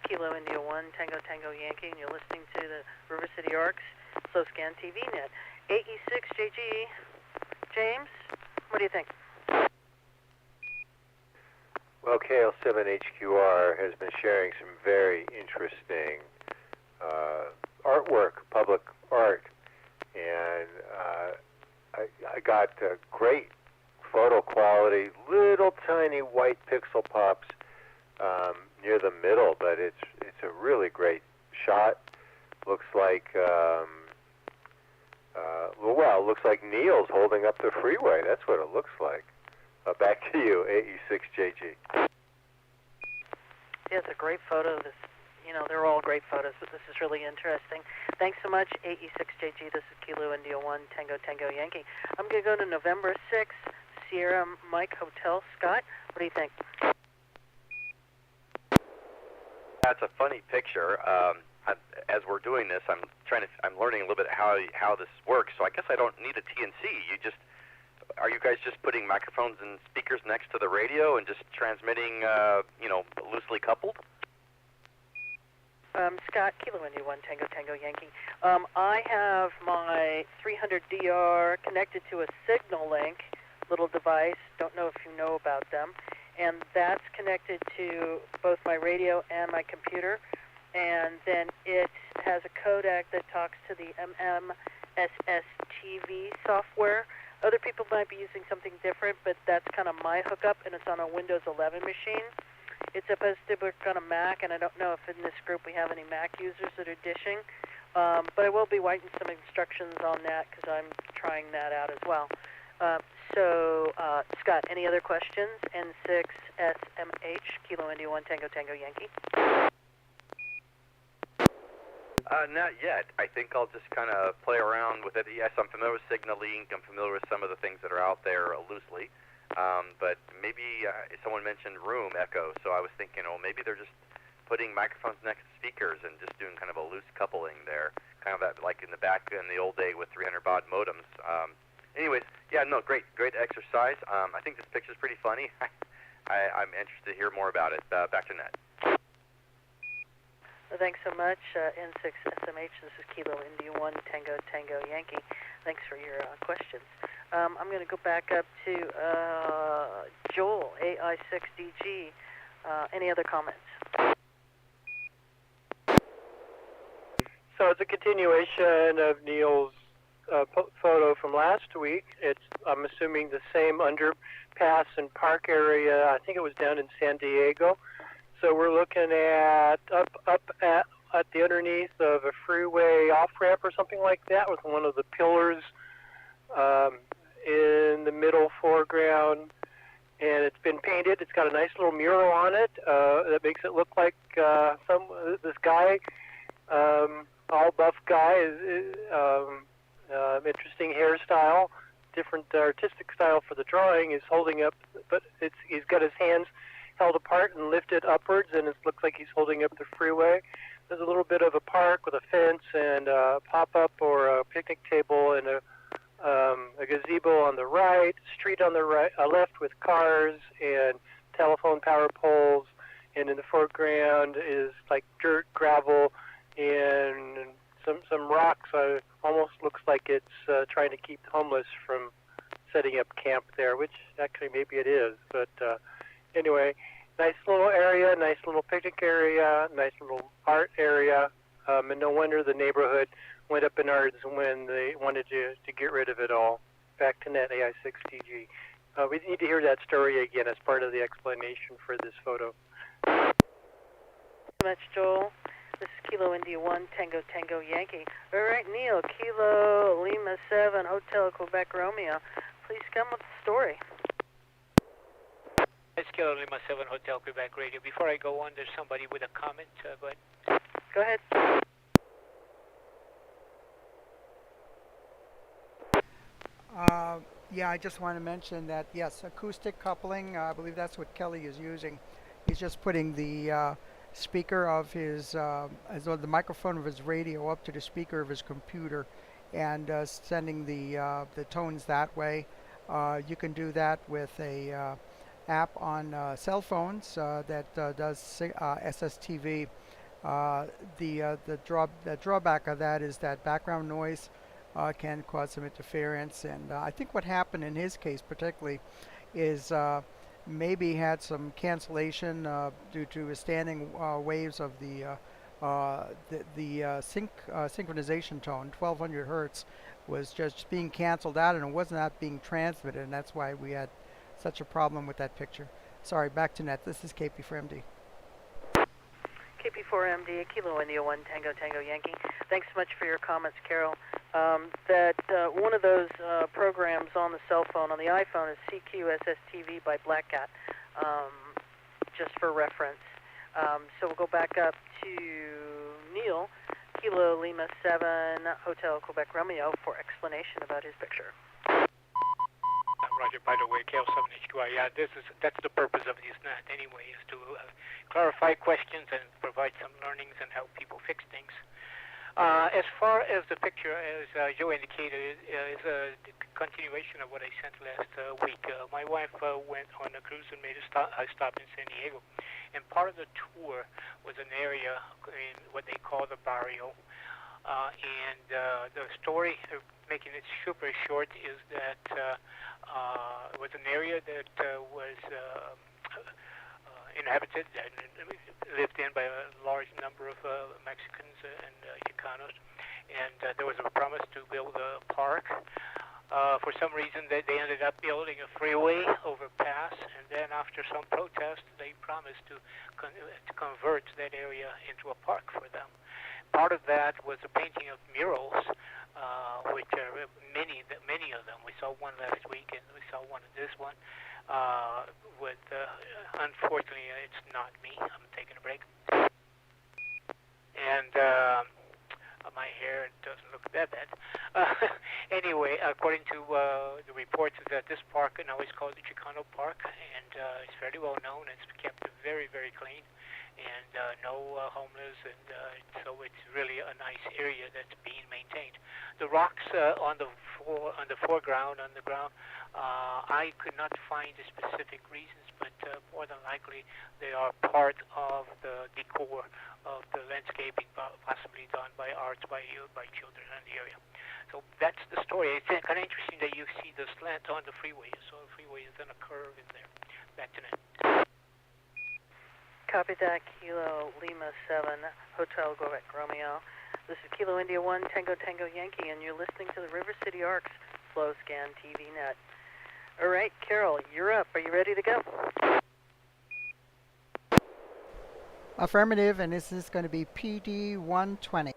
Kilo India 1, Tango Tango Yankee, and you're listening to the River City Arcs Slow Scan TV Net. AE6JG, James, what do you think? Well, KL7HQR has been sharing some very interesting artwork, public art, and I got great photo quality, little tiny white pixel pops near the middle, but it's a really great shot. Looks like well, looks like Neil's holding up the freeway. That's what it looks like. Back to you, AE6JG. Yeah, it's a great photo. This, they're all great photos, but this is really interesting. Thanks so much, AE6JG. This is Kilo India 1 Tango Tango Yankee. I'm going to go to November 6th, Sierra Mike Hotel. Scott, what do you think? That's a funny picture. As we're doing this, I'm learning a little bit how this works. So I guess I don't need a TNC. Are you guys just putting microphones and speakers next to the radio and just transmitting, loosely coupled? Scott, Kilo India 1 Tango Tango Yankee. I have my 300DR connected to a Signal Link little device. Don't know if you know about them. And that's connected to both my radio and my computer. And then it has a codec that talks to the SSTV software. Other people might be using something different, but that's kind of my hookup, and it's on a Windows 11 machine. It's supposed to work on a Mac, and I don't know if in this group we have any Mac users that are dishing. But I will be writing some instructions on that because I'm trying that out as well. Scott, any other questions? N6SMH, Kilo India 1 Tango Tango Yankee. Not yet. I think I'll just kind of play around with it. Yes, I'm familiar with Signal Link. I'm familiar with some of the things that are out there loosely. But maybe someone mentioned room echo, so I was thinking, maybe they're just putting microphones next to speakers and just doing kind of a loose coupling there, kind of that, like in the back in the old day with 300 baud modems. Anyways, yeah, no, great exercise. I think this picture's pretty funny. I'm interested to hear more about it. Back to Net. Thanks so much, N6SMH. This is Kilo India 1 Tango Tango Yankee. Thanks for your questions. I'm going to go back up to Joel, AI6DG. Any other comments? So it's a continuation of Neil's photo from last week. I'm assuming the same underpass and park area. I think it was down in San Diego. So we're looking at up at the underneath of a freeway off-ramp or something like that, with one of the pillars in the middle foreground. And it's been painted. It's got a nice little mural on it that makes it look like this guy, all buff guy, is interesting hairstyle, different artistic style for the drawing, is holding up, but he's got his hands held apart and lifted upwards, and it looks like he's holding up the freeway. There's a little bit of a park with a fence and a pop-up or a picnic table and a gazebo on the right, street on the right, left with cars and telephone power poles, and in the foreground is like dirt, gravel, and some rocks. Almost looks like it's trying to keep the homeless from setting up camp there, which actually maybe it is. But anyway, nice little area, nice little picnic area, nice little art area, and no wonder the neighborhood went up in arms when they wanted to get rid of it all. Back to Net AI6DG. We need to hear that story again as part of the explanation for this photo. Thank you so much, Joel. This is Kilo India 1 Tango Tango Yankee. All right, Neil, Kilo Lima 7 Hotel Quebec Romeo. Please come with the story. It's Kilo Lima 7 Hotel Quebec Radio. Before I go on, there's somebody with a comment. Go ahead. Go ahead. Yeah, I just want to mention that, yes, acoustic coupling, I believe that's what Kelly is using. He's just putting the speaker of his, the microphone of his radio up to the speaker of his computer and sending the tones that way. You can do that with a app on cell phones that does SSTV. The drawback of that is that background noise can cause some interference, and I think what happened in his case particularly is maybe had some cancellation due to standing waves of the synchronization tone, 1200 hertz, was just being canceled out and it was not being transmitted, and that's why we had such a problem with that picture. Sorry, back to net. This is KP4MD. KP4MD, Kilo India 1 Tango Tango Yankee. Thanks so much for your comments, Carol. One of those programs on the cell phone, on the iPhone, is CQ SSTV by Black Cat, just for reference. So we'll go back up to Neil, Kilo Lima 7 Hotel Quebec Romeo, for explanation about his picture. Roger, by the way, KL7HQI, yeah, that's the purpose of this net anyway, is to clarify questions and provide some learnings and help people fix things. As far as the picture, as Joe indicated, is a continuation of what I sent last week. My wife went on a cruise and made a stop in San Diego, and part of the tour was an area in what they call the barrio. And the story, making it super short, is that it was an area that was inhabited and lived in by a large number of Mexicans and Chicanos, and there was a promise to build a park. For some reason, they ended up building a freeway overpass, and then after some protest, they promised to convert that area into a park for them. Part of that was a painting of murals, which are many of them. We saw one last week, and we saw one of this one. Unfortunately, it's not me. I'm taking a break. And my hair doesn't look that bad. Anyway, according to the reports, is that this park now is called the Chicano Park, and it's fairly well known. It's kept very, very clean, and no homeless, and so it's really a nice area that's being maintained. The rocks on the foreground, on the ground, I could not find the specific reasons, but more than likely they are part of the decor of the landscaping, possibly done by arts by children in the area. So that's the story. It's kind of interesting that you see the slant on the freeway. So the freeway is in a curve in there. Back to net. Copy that, Kilo Lima 7 Hotel Quebec Romeo. This is Kilo India 1 Tango Tango Yankee, and you're listening to the River City Arcs Flow Scan TV Net. All right, Carol, you're up. Are you ready to go? Affirmative, and this is going to be PD 120.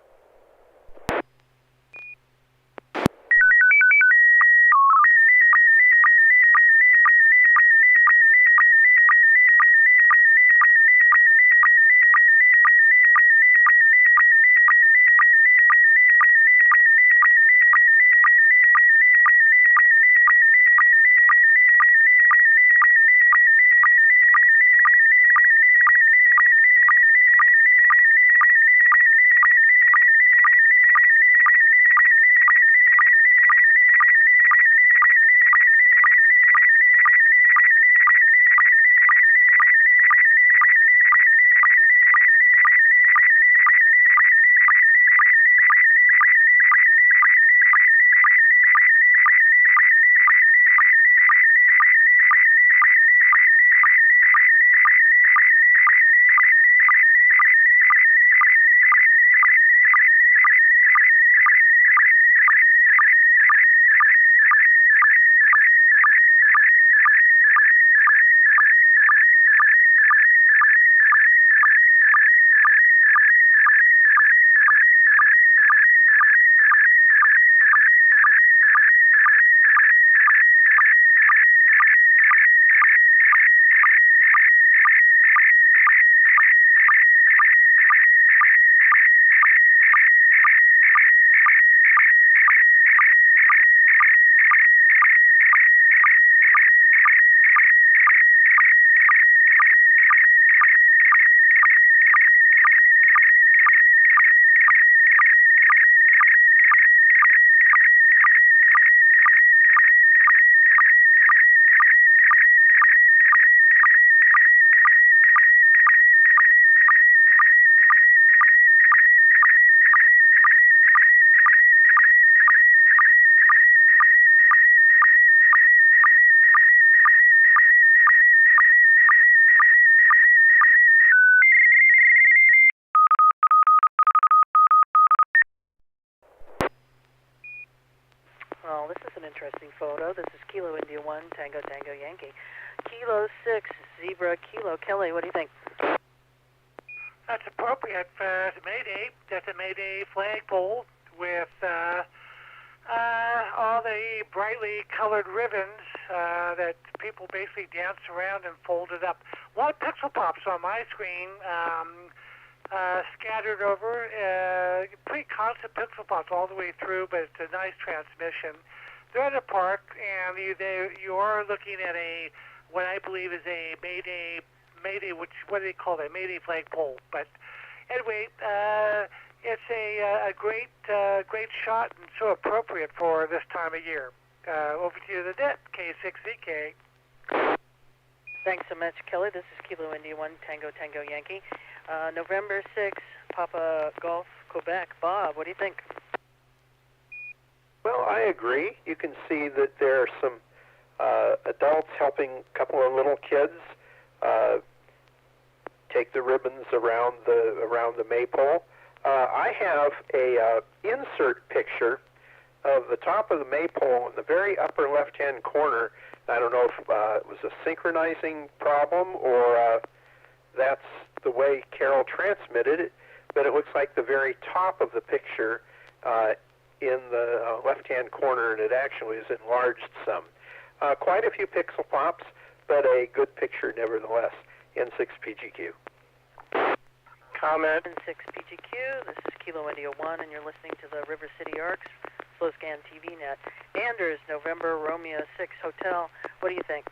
photo. This is Kilo India 1, Tango Tango Yankee. Kilo 6, Zebra Kilo. Kelly, what do you think? That's appropriate for the Mayday. That's a Mayday flagpole with all the brightly colored ribbons that people basically dance around and fold it up. A lot of pixel pops on my screen, scattered over. Pretty constant pixel pops all the way through, but it's a nice transmission. They're at a park, and you are looking at what I believe is a Mayday, what do they call that? Mayday flagpole. But anyway, it's a great shot and so appropriate for this time of year. Over to the net, K6EK. Thanks so much, Kelly. This is Kilo India 1, Tango Tango Yankee. November 6, Papa Golf, Quebec. Bob, what do you think? Well, I agree. You can see that there are some adults helping a couple of little kids take the ribbons around the maypole. I have a insert picture of the top of the maypole in the very upper left-hand corner. I don't know if it was a synchronizing problem or that's the way Carol transmitted it, but it looks like the very top of the picture in the left-hand corner, and it actually is enlarged some. Quite a few pixel pops, but a good picture nevertheless. N6PGQ. Comment. N6PGQ, this is Kilo India 1, and you're listening to the River City Arcs Slow Scan TV Net. Anders, November Romeo 6 Hotel. What do you think?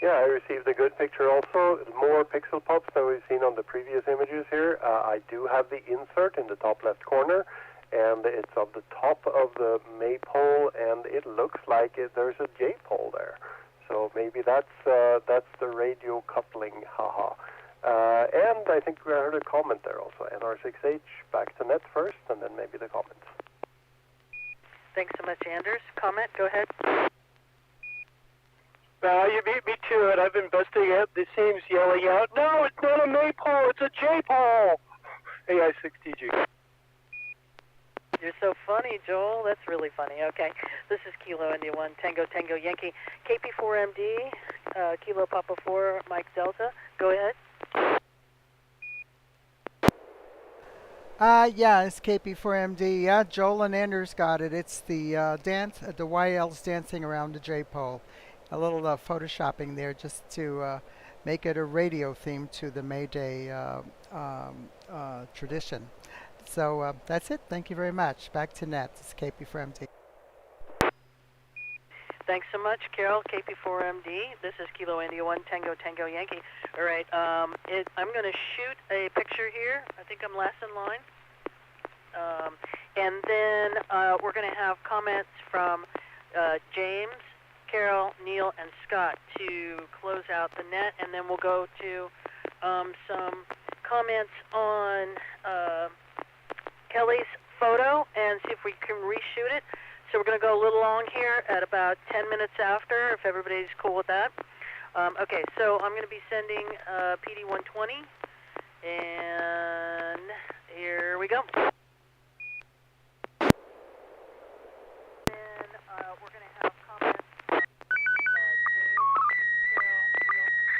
Yeah, I received a good picture also. More pixel pops than we've seen on the previous images here. I do have the insert in the top left corner, and it's of the top of the maypole, and it looks like there's a J-pole there. So maybe that's the radio coupling, haha. And I think we heard a comment there also. NR6H, back to net first, and then maybe the comments. Thanks so much, Anders. Comment, go ahead. Well, you beat me to it. I've been busting out the seams yelling out, no, it's not a maypole, it's a J-pole. AI6TG. You're so funny, Joel. That's really funny. Okay. This is Kilo India 1, Tango Tango Yankee. KP4MD, Kilo Papa 4, Mike Delta. Go ahead. Yeah, it's KP4MD. Yeah, Joel and Anders got it. It's the the YL's dancing around the J-pole. A little photoshopping there just to make it a radio theme to the Mayday tradition. So that's it. Thank you very much. Back to net. It's KP4MD. Thanks so much, Carol. KP4MD. This is Kilo India 1, Tango Tango Yankee. All right. I'm going to shoot a picture here. I think I'm last in line. And then we're going to have comments from James, Carol, Neil, and Scott to close out the net. And then we'll go to some comments on Kelly's photo and see if we can reshoot it. So we're going to go a little long here at about 10 minutes after, if everybody's cool with that. Okay, so I'm going to be sending PD120, and here we go. Then we're going to have comments from James, Carol, Neil, and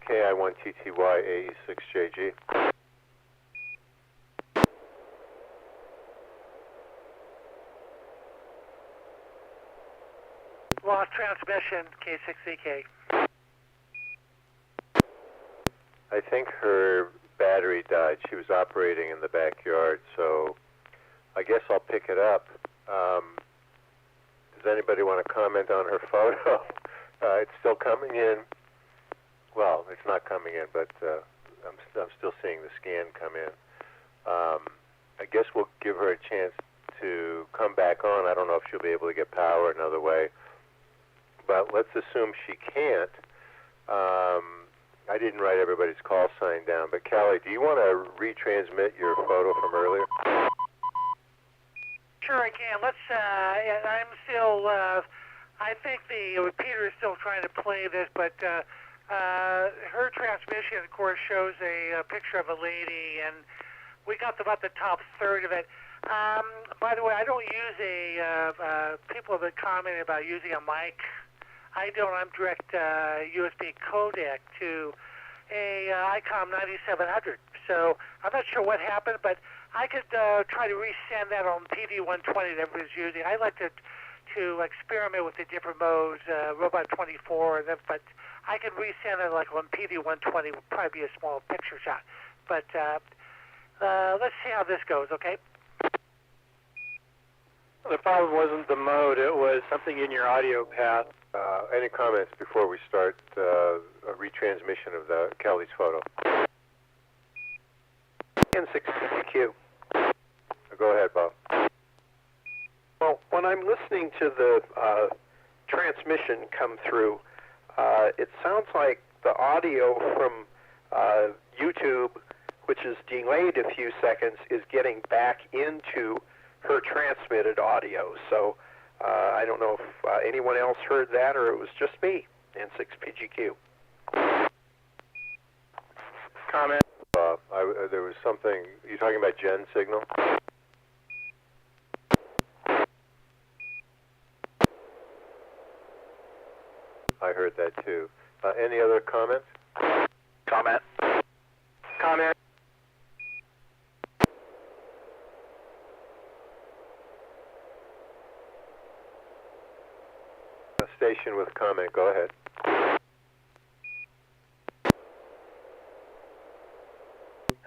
KI1TTY AE6JG. Lost transmission, K6EK. I think her battery died. She was operating in the backyard, so I guess I'll pick it up. Does anybody want to comment on her photo? It's still coming in. Well, it's not coming in, but I'm still seeing the scan come in. I guess we'll give her a chance to come back on. I don't know if she'll be able to get power another way, but let's assume she can't. I didn't write everybody's call sign down, but Callie, do you want to retransmit your photo from earlier? Sure, I can. Let's. And I'm still. I think the repeater is still trying to play this, but her transmission, of course, shows a picture of a lady, and we got about the top third of it. By the way, I don't use people have been commenting about using a mic. I don't. I'm direct USB codec to a ICOM 9700. So I'm not sure what happened, but I could try to resend that on PD120 that everybody's using. I like to experiment with the different modes, Robot 24, but I could resend it like on PD120. Would probably be a small picture shot. But let's see how this goes, okay? The problem wasn't the mode, it was something in your audio path. Any comments before we start a retransmission of Callie's photo? N6NA. Go ahead, Bob. Well, when I'm listening to the transmission come through, it sounds like the audio from YouTube, which is delayed a few seconds, is getting back into her transmitted audio. So I don't know if anyone else heard that or it was just me, N6PGQ. Comment? There was something, you're talking about Jen's signal? I heard that too. Any other comments? Comment. Comment? A station with comment, go ahead.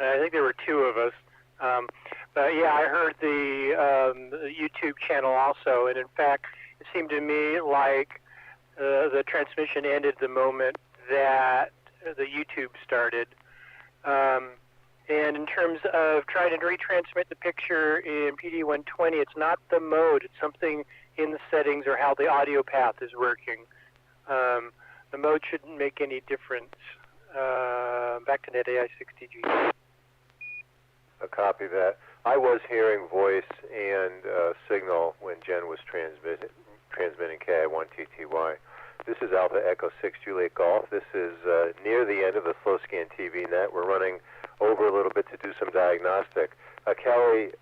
I think there were two of us. But yeah, I heard the YouTube channel also, and in fact, it seemed to me like the transmission ended the moment that the YouTube started. And in terms of trying to retransmit the picture in PD120, it's not the mode, it's something in the settings or how the audio path is working. The mode shouldn't make any difference. Back to Net AI60G. A copy of that. I was hearing voice and signal when Jen was transmitting KI1TTY. This is Alpha Echo 6 Juliet Golf. This is near the end of the Slow Scan TV net. We're running over a little bit to do some diagnostic. Kelly,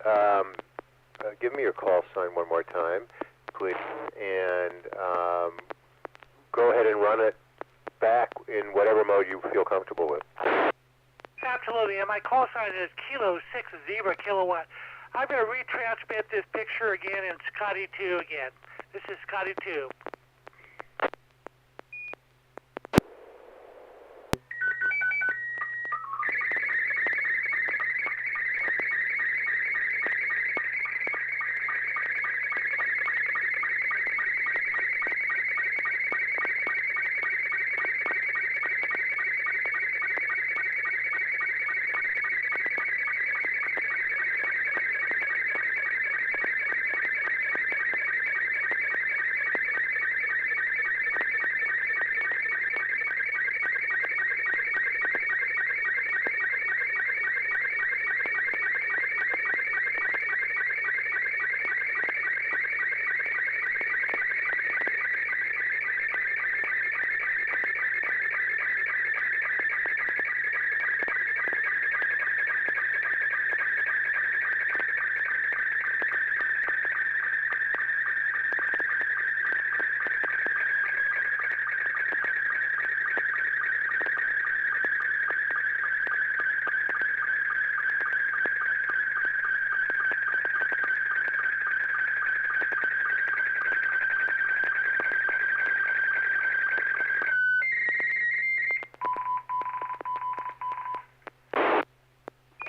give me your call sign one more time, please, and go ahead and run it back in whatever mode you feel comfortable with. Absolutely, and my call sign is Kilo 6 Zebra Kilowatt. I'm going to retransmit this picture again in Scotty 2 again. This is Scotty 2.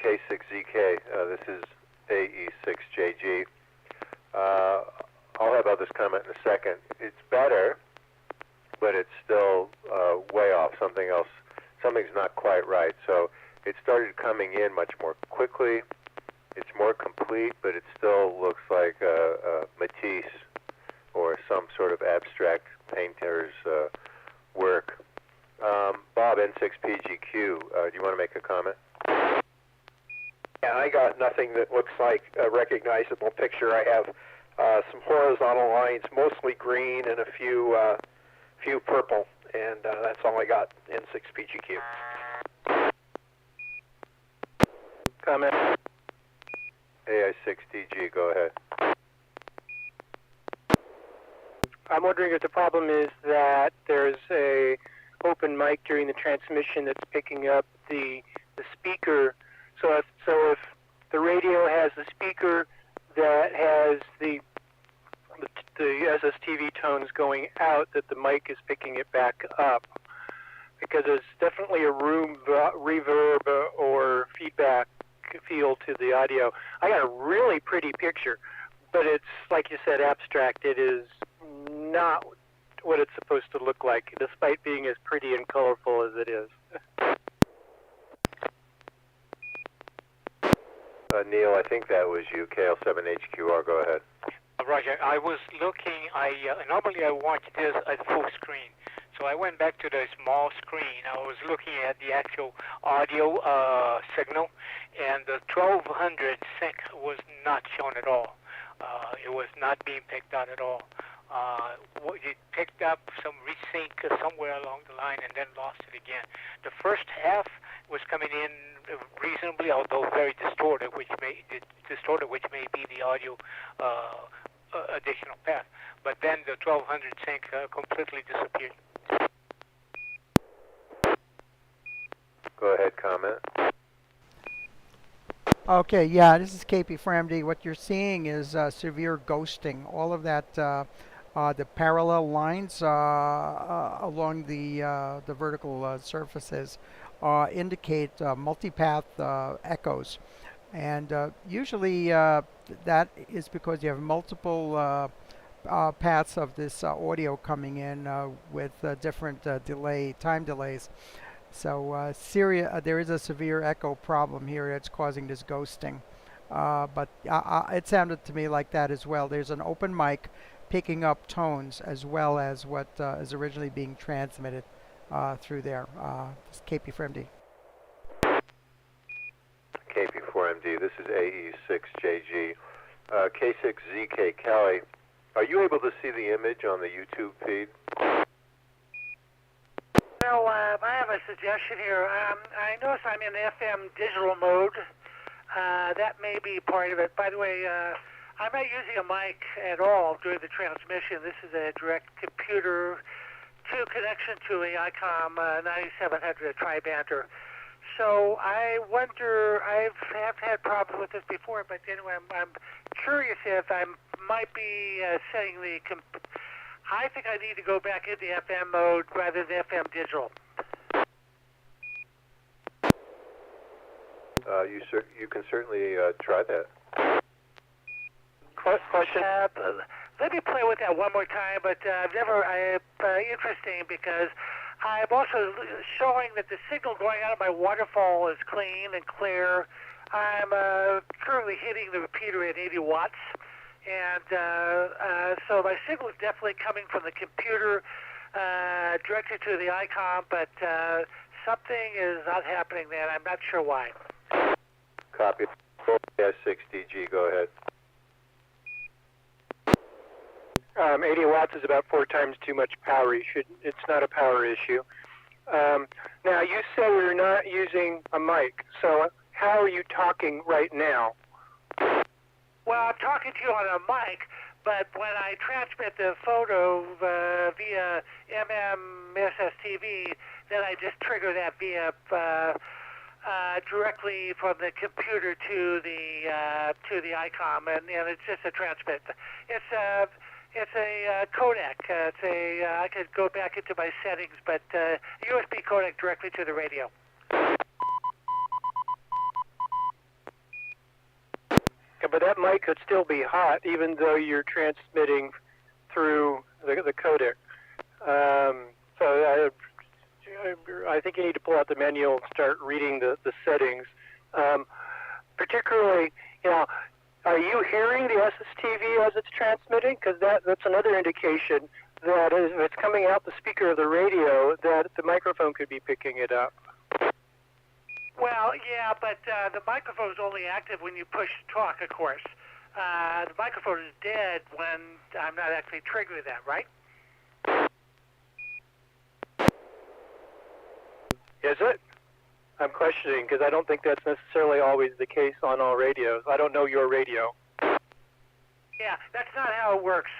K6ZK, this is AE6JG. I'll have others comment in a second. It's better, but it's still way off. Something's not quite right. So it started coming in much more quickly. It's more complete, but it still looks like a Matisse or some sort of abstract painter's work. Bob, N6PGQ, do you want to make a comment? Yeah, I got nothing that looks like a recognizable picture. I have some horizontal lines, mostly green, and a few purple, and that's all I got. N6PGQ. Comment. AI6DG, go ahead. I'm wondering if the problem is that there's a open mic during the transmission that's picking up the speaker. So if the radio has the speaker that has the SSTV tones going out, that the mic is picking it back up, because there's definitely a room reverb or feedback feel to the audio. I got a really pretty picture, but it's, like you said, abstract. It is not what it's supposed to look like, despite being as pretty and colorful as it is. Neil, I think that was you, KL7HQR, go ahead. Roger, I was looking, normally I watch this at full screen. So I went back to the small screen. I was looking at the actual audio signal, and the 1200 sync was not shown at all. It was not being picked out at all. It picked up some resync somewhere along the line and then lost it again. The first half was coming in reasonably, although very distorted, which may be the audio additional path. But then the 1200 sync completely disappeared. Go ahead, comment. Okay, yeah, this is KP4MD. What you're seeing is severe ghosting. All of that, the parallel lines along the vertical surfaces indicate multipath echoes. And usually that is because you have multiple paths of this audio coming in with different time delays. So there is a severe echo problem here that's causing this ghosting. But it sounded to me like that as well. There's an open mic picking up tones as well as what is originally being transmitted through there. This is KP4MD. KP4MD, this is AE6JG. K6ZK Kelly, are you able to see the image on the YouTube feed? Well, I have a suggestion here. I notice I'm in FM digital mode. That may be part of it. By the way, I'm not using a mic at all during the transmission. This is a direct computer to connection to a ICOM 9700 tri-bander. So I wonder, I have had problems with this before, but anyway, I'm curious if I might be setting the... I think I need to go back into FM mode rather than FM digital. You can certainly try that. Question? Let me play with that one more time, but interesting because I'm also showing that the signal going out of my waterfall is clean and clear. I'm currently hitting the repeater at 80 watts. And so my signal is definitely coming from the computer directed to the ICOM, but something is not happening there. I'm not sure why. Copy. S6DG, go ahead. 80 watts is about 4 times too much power. It's not a power issue. Now, you say you're not using a mic, so how are you talking right now? Well, I'm talking to you on a mic, but when I transmit the photo via SSTV, then I just trigger that via directly from the computer to the ICOM, and it's just a transmit. It's a codec. I could go back into my settings, but USB codec directly to the radio. but that mic could still be hot even though you're transmitting through the codec. So I think you need to pull out the manual and start reading the settings. Particularly, are you hearing the SSTV as it's transmitting? Because that's another indication that if it's coming out the speaker of the radio, that the microphone could be picking it up. Well, yeah, but the microphone is only active when you push talk, of course. The microphone is dead when I'm not actually triggering that, right? Is it? I'm questioning because I don't think that's necessarily always the case on all radios. I don't know your radio. Yeah, that's not how it works.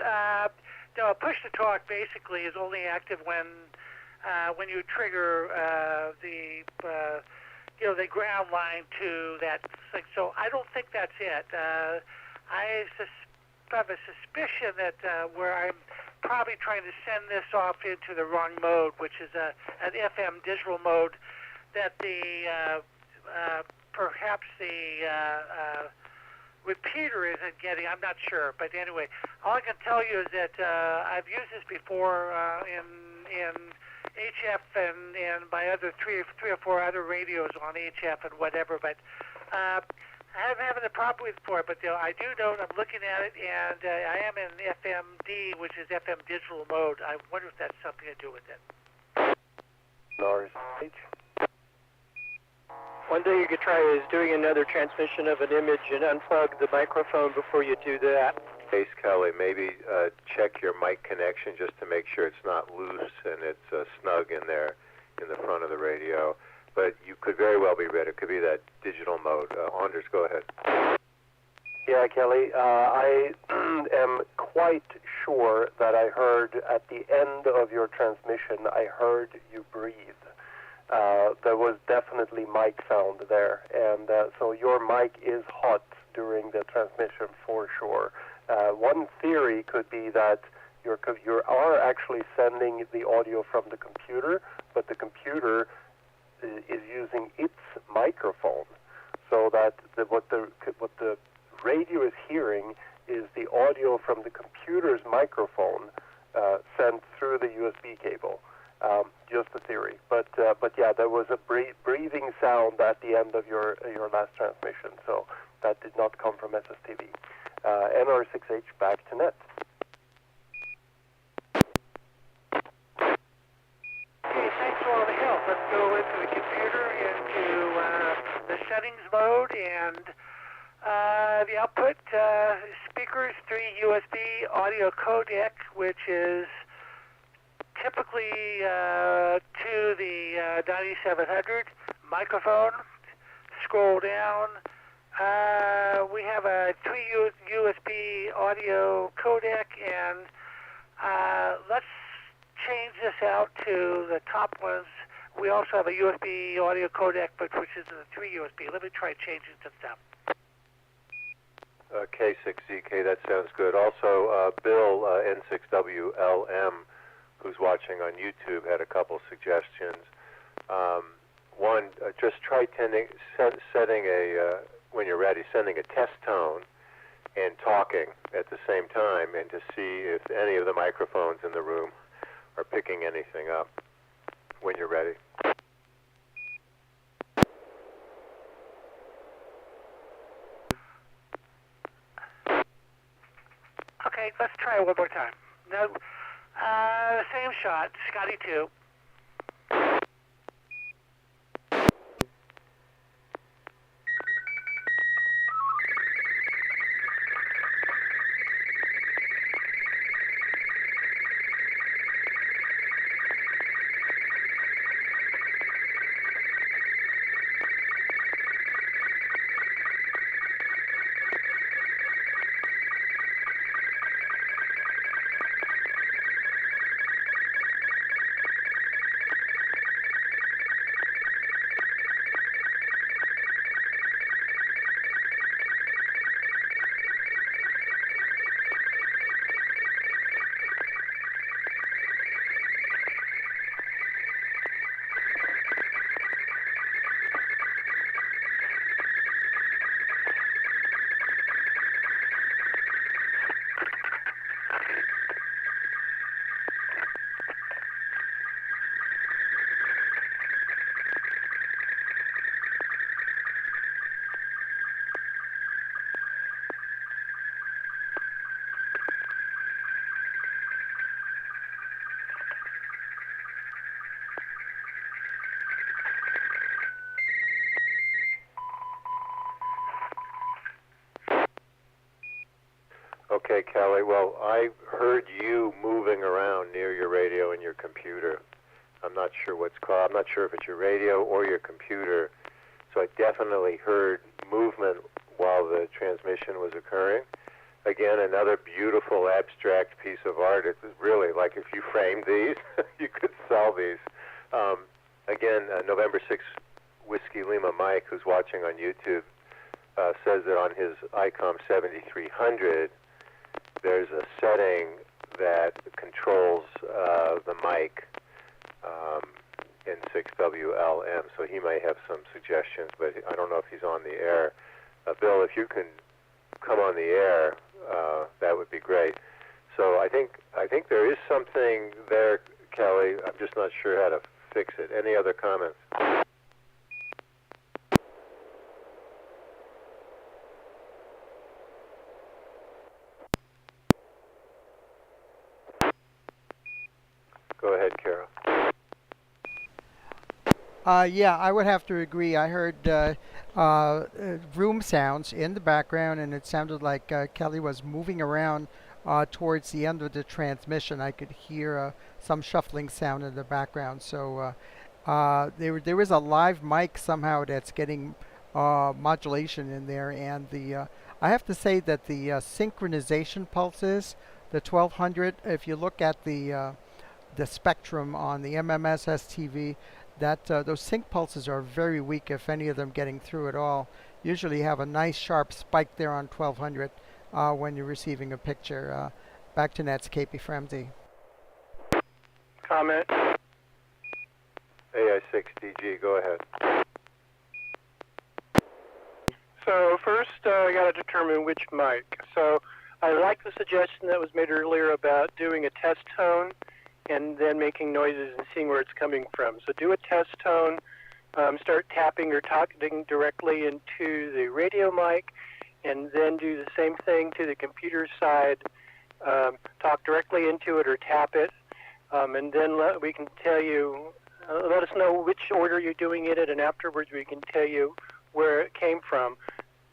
No, push to talk basically is only active when you trigger the ground line to that thing. So I don't think that's it. I have a suspicion that where I'm probably trying to send this off into the wrong mode, which is an FM digital mode, that perhaps the repeater isn't getting. I'm not sure, but anyway, all I can tell you is that I've used this before in HF and my other three or four other radios on HF and whatever, but I'm having a problem with it before. But I do know, and I'm looking at it, and I am in FMD, which is FM digital mode. I wonder if that's something to do with it. One thing you could try is doing another transmission of an image and unplug the microphone before you do that. Case Kelly, maybe check your mic connection just to make sure it's not loose and it's snug in there in the front of the radio. But you could very well be ready. It could be that digital mode. Anders, go ahead. Yeah, Kelly, I am quite sure that I heard at the end of your transmission, I heard you breathe. There was definitely mic sound there, and so your mic is hot during the transmission for sure. One theory could be that you are actually sending the audio from the computer, but the computer is using its microphone, so that what the radio is hearing is the audio from the computer's microphone sent through the USB cable. Just a theory, but yeah, there was a breathing sound at the end of your last transmission, so that did not come from SSTV. NR6H back to net. Okay, thanks for all the help. Let's go into the computer, into the settings mode, and the output speakers, 3 USB audio codec, which is typically to the 9700 microphone. Scroll down. We have a 3 USB audio codec, and let's change this out to the top ones. We also have a USB audio codec, but which is a 3 USB. Let me try changing to them. K6ZK, that sounds good. Also, Bill, N6WLM, who's watching on YouTube, had a couple suggestions. One, just try setting when you're ready, sending a test tone and talking at the same time, and to see if any of the microphones in the room are picking anything up when you're ready. Okay, let's try it one more time. Now, same shot, Scotty 2. Okay, Kelly. Well, I heard you moving around near your radio and your computer. I'm not sure what's called. I'm not sure if it's your radio or your computer. So I definitely heard movement while the transmission was occurring. Again, another beautiful abstract piece of art. It's really like if you framed these, you could sell these. Again, November 6th Whiskey Lima Mike, who's watching on YouTube, says that on his ICOM 7300, there's a setting that controls the mic, N6WLM, so he may have some suggestions, but I don't know if he's on the air. Bill, if you can come on the air, that would be great. So I think there is something there, Kelly. I'm just not sure how to fix it. Any other comments? Go ahead, Carol. Yeah, I would have to agree. I heard room sounds in the background, and it sounded like Kelly was moving around towards the end of the transmission. I could hear some shuffling sound in the background. So there is a live mic somehow that's getting modulation in there, and I have to say that the synchronization pulses, the 1200. If you look at the spectrum on the MMS STV, that those sync pulses are very weak, if any of them getting through at all. Usually you have a nice sharp spike there on 1200 when you're receiving a picture. Back to Nets, KP Fremde. Comment. AI6DG, go ahead. So first, I got to determine which mic. So I like the suggestion that was made earlier about doing a test tone and then making noises and seeing where it's coming from. So do a test tone, start tapping or talking directly into the radio mic, and then do the same thing to the computer side. Talk directly into it or tap it, and then we can tell you, let us know which order you're doing it in, and afterwards we can tell you where it came from.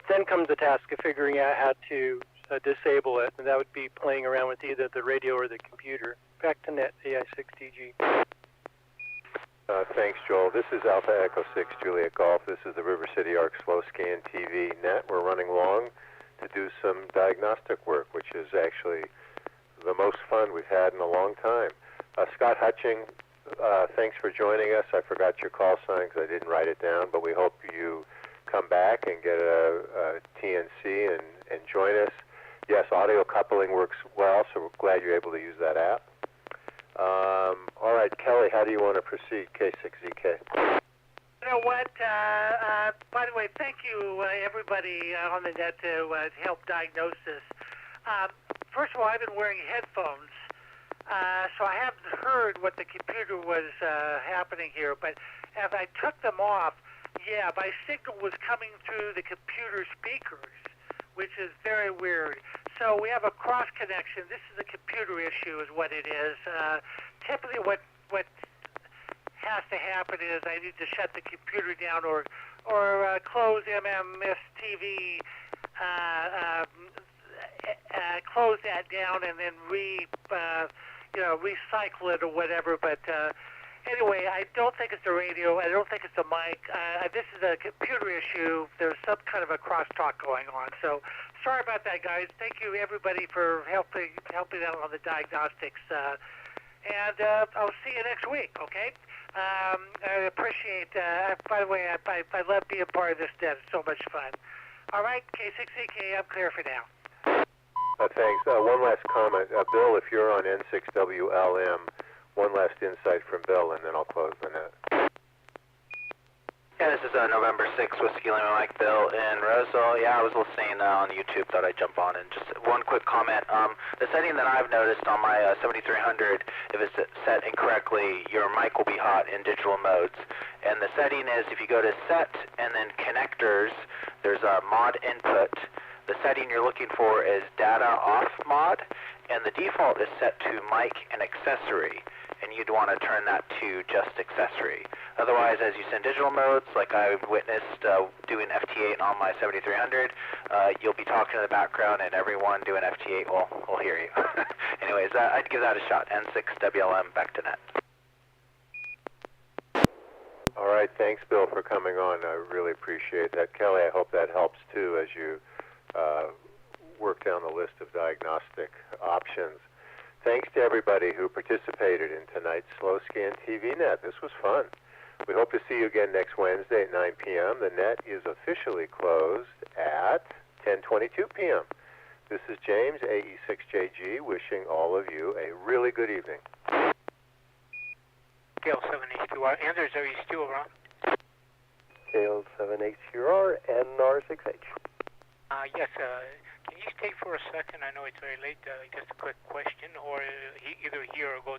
Then comes the task of figuring out how to disable it, and that would be playing around with either the radio or the computer. Back to Net, AI6DG. Thanks, Joel. This is Alpha Echo 6 Juliet Golf. This is the River City Arc Slow Scan TV Net. We're running long to do some diagnostic work, which is actually the most fun we've had in a long time. Scott Hutching, thanks for joining us. I forgot your call sign because I didn't write it down, but we hope you come back and get a TNC and join us. Yes, audio coupling works well, so we're glad you're able to use that app. All right, Kelly, how do you want to proceed? K6ZK. You know what? By the way, thank you, everybody on the net to help diagnose this. First of all, I've been wearing headphones, so I haven't heard what the computer was happening here. But as I took them off, yeah, my signal was coming through the computer speakers, which is very weird. So we have a cross connection. This is a computer issue is what it is. Typically what has to happen is I need to shut the computer down or close MMS TV, close that down and then recycle it or whatever. But anyway, I don't think it's the radio. I don't think it's the mic. This is a computer issue. There's some kind of a crosstalk going on. So sorry about that, guys. Thank you, everybody, for helping out on the diagnostics. And I'll see you next week, okay? I appreciate, by the way, I love being part of this net. It's so much fun. All right, K6AK, I'm clear for now. Thanks. One last comment. Bill, if you're on N6WLM, one last insight from Bill, and then I'll close the net. Yeah, this is November 6th Whiskey Lima Mike, Bill in Roseville. Yeah, I was listening on YouTube, thought I'd jump on, and just one quick comment. The setting that I've noticed on my 7300, if it's set incorrectly, your mic will be hot in digital modes. And the setting is, if you go to Set and then Connectors, there's a Mod Input. The setting you're looking for is Data Off Mod, and the default is set to Mic and Accessory. And then you'd want to turn that to just accessory. Otherwise, as you send digital modes, like I've witnessed doing FT8 on my 7300, you'll be talking in the background and everyone doing FT8 will hear you. Anyways, I'd give that a shot. N6WLM back to net. All right, thanks, Bill, for coming on. I really appreciate that. Kelly, I hope that helps, too, as you work down the list of diagnostic options. Thanks to everybody who participated in tonight's Slow Scan TV Net. This was fun. We hope to see you again next Wednesday at 9 p.m. The net is officially closed at 10:22 p.m. This is James, AE6JG, wishing all of you a really good evening. KL7H2R. Anders, are you still around? KL7H2R, NR6H. Yes, can you stay for a second? I know it's very late. Just a quick question, or either here or go down.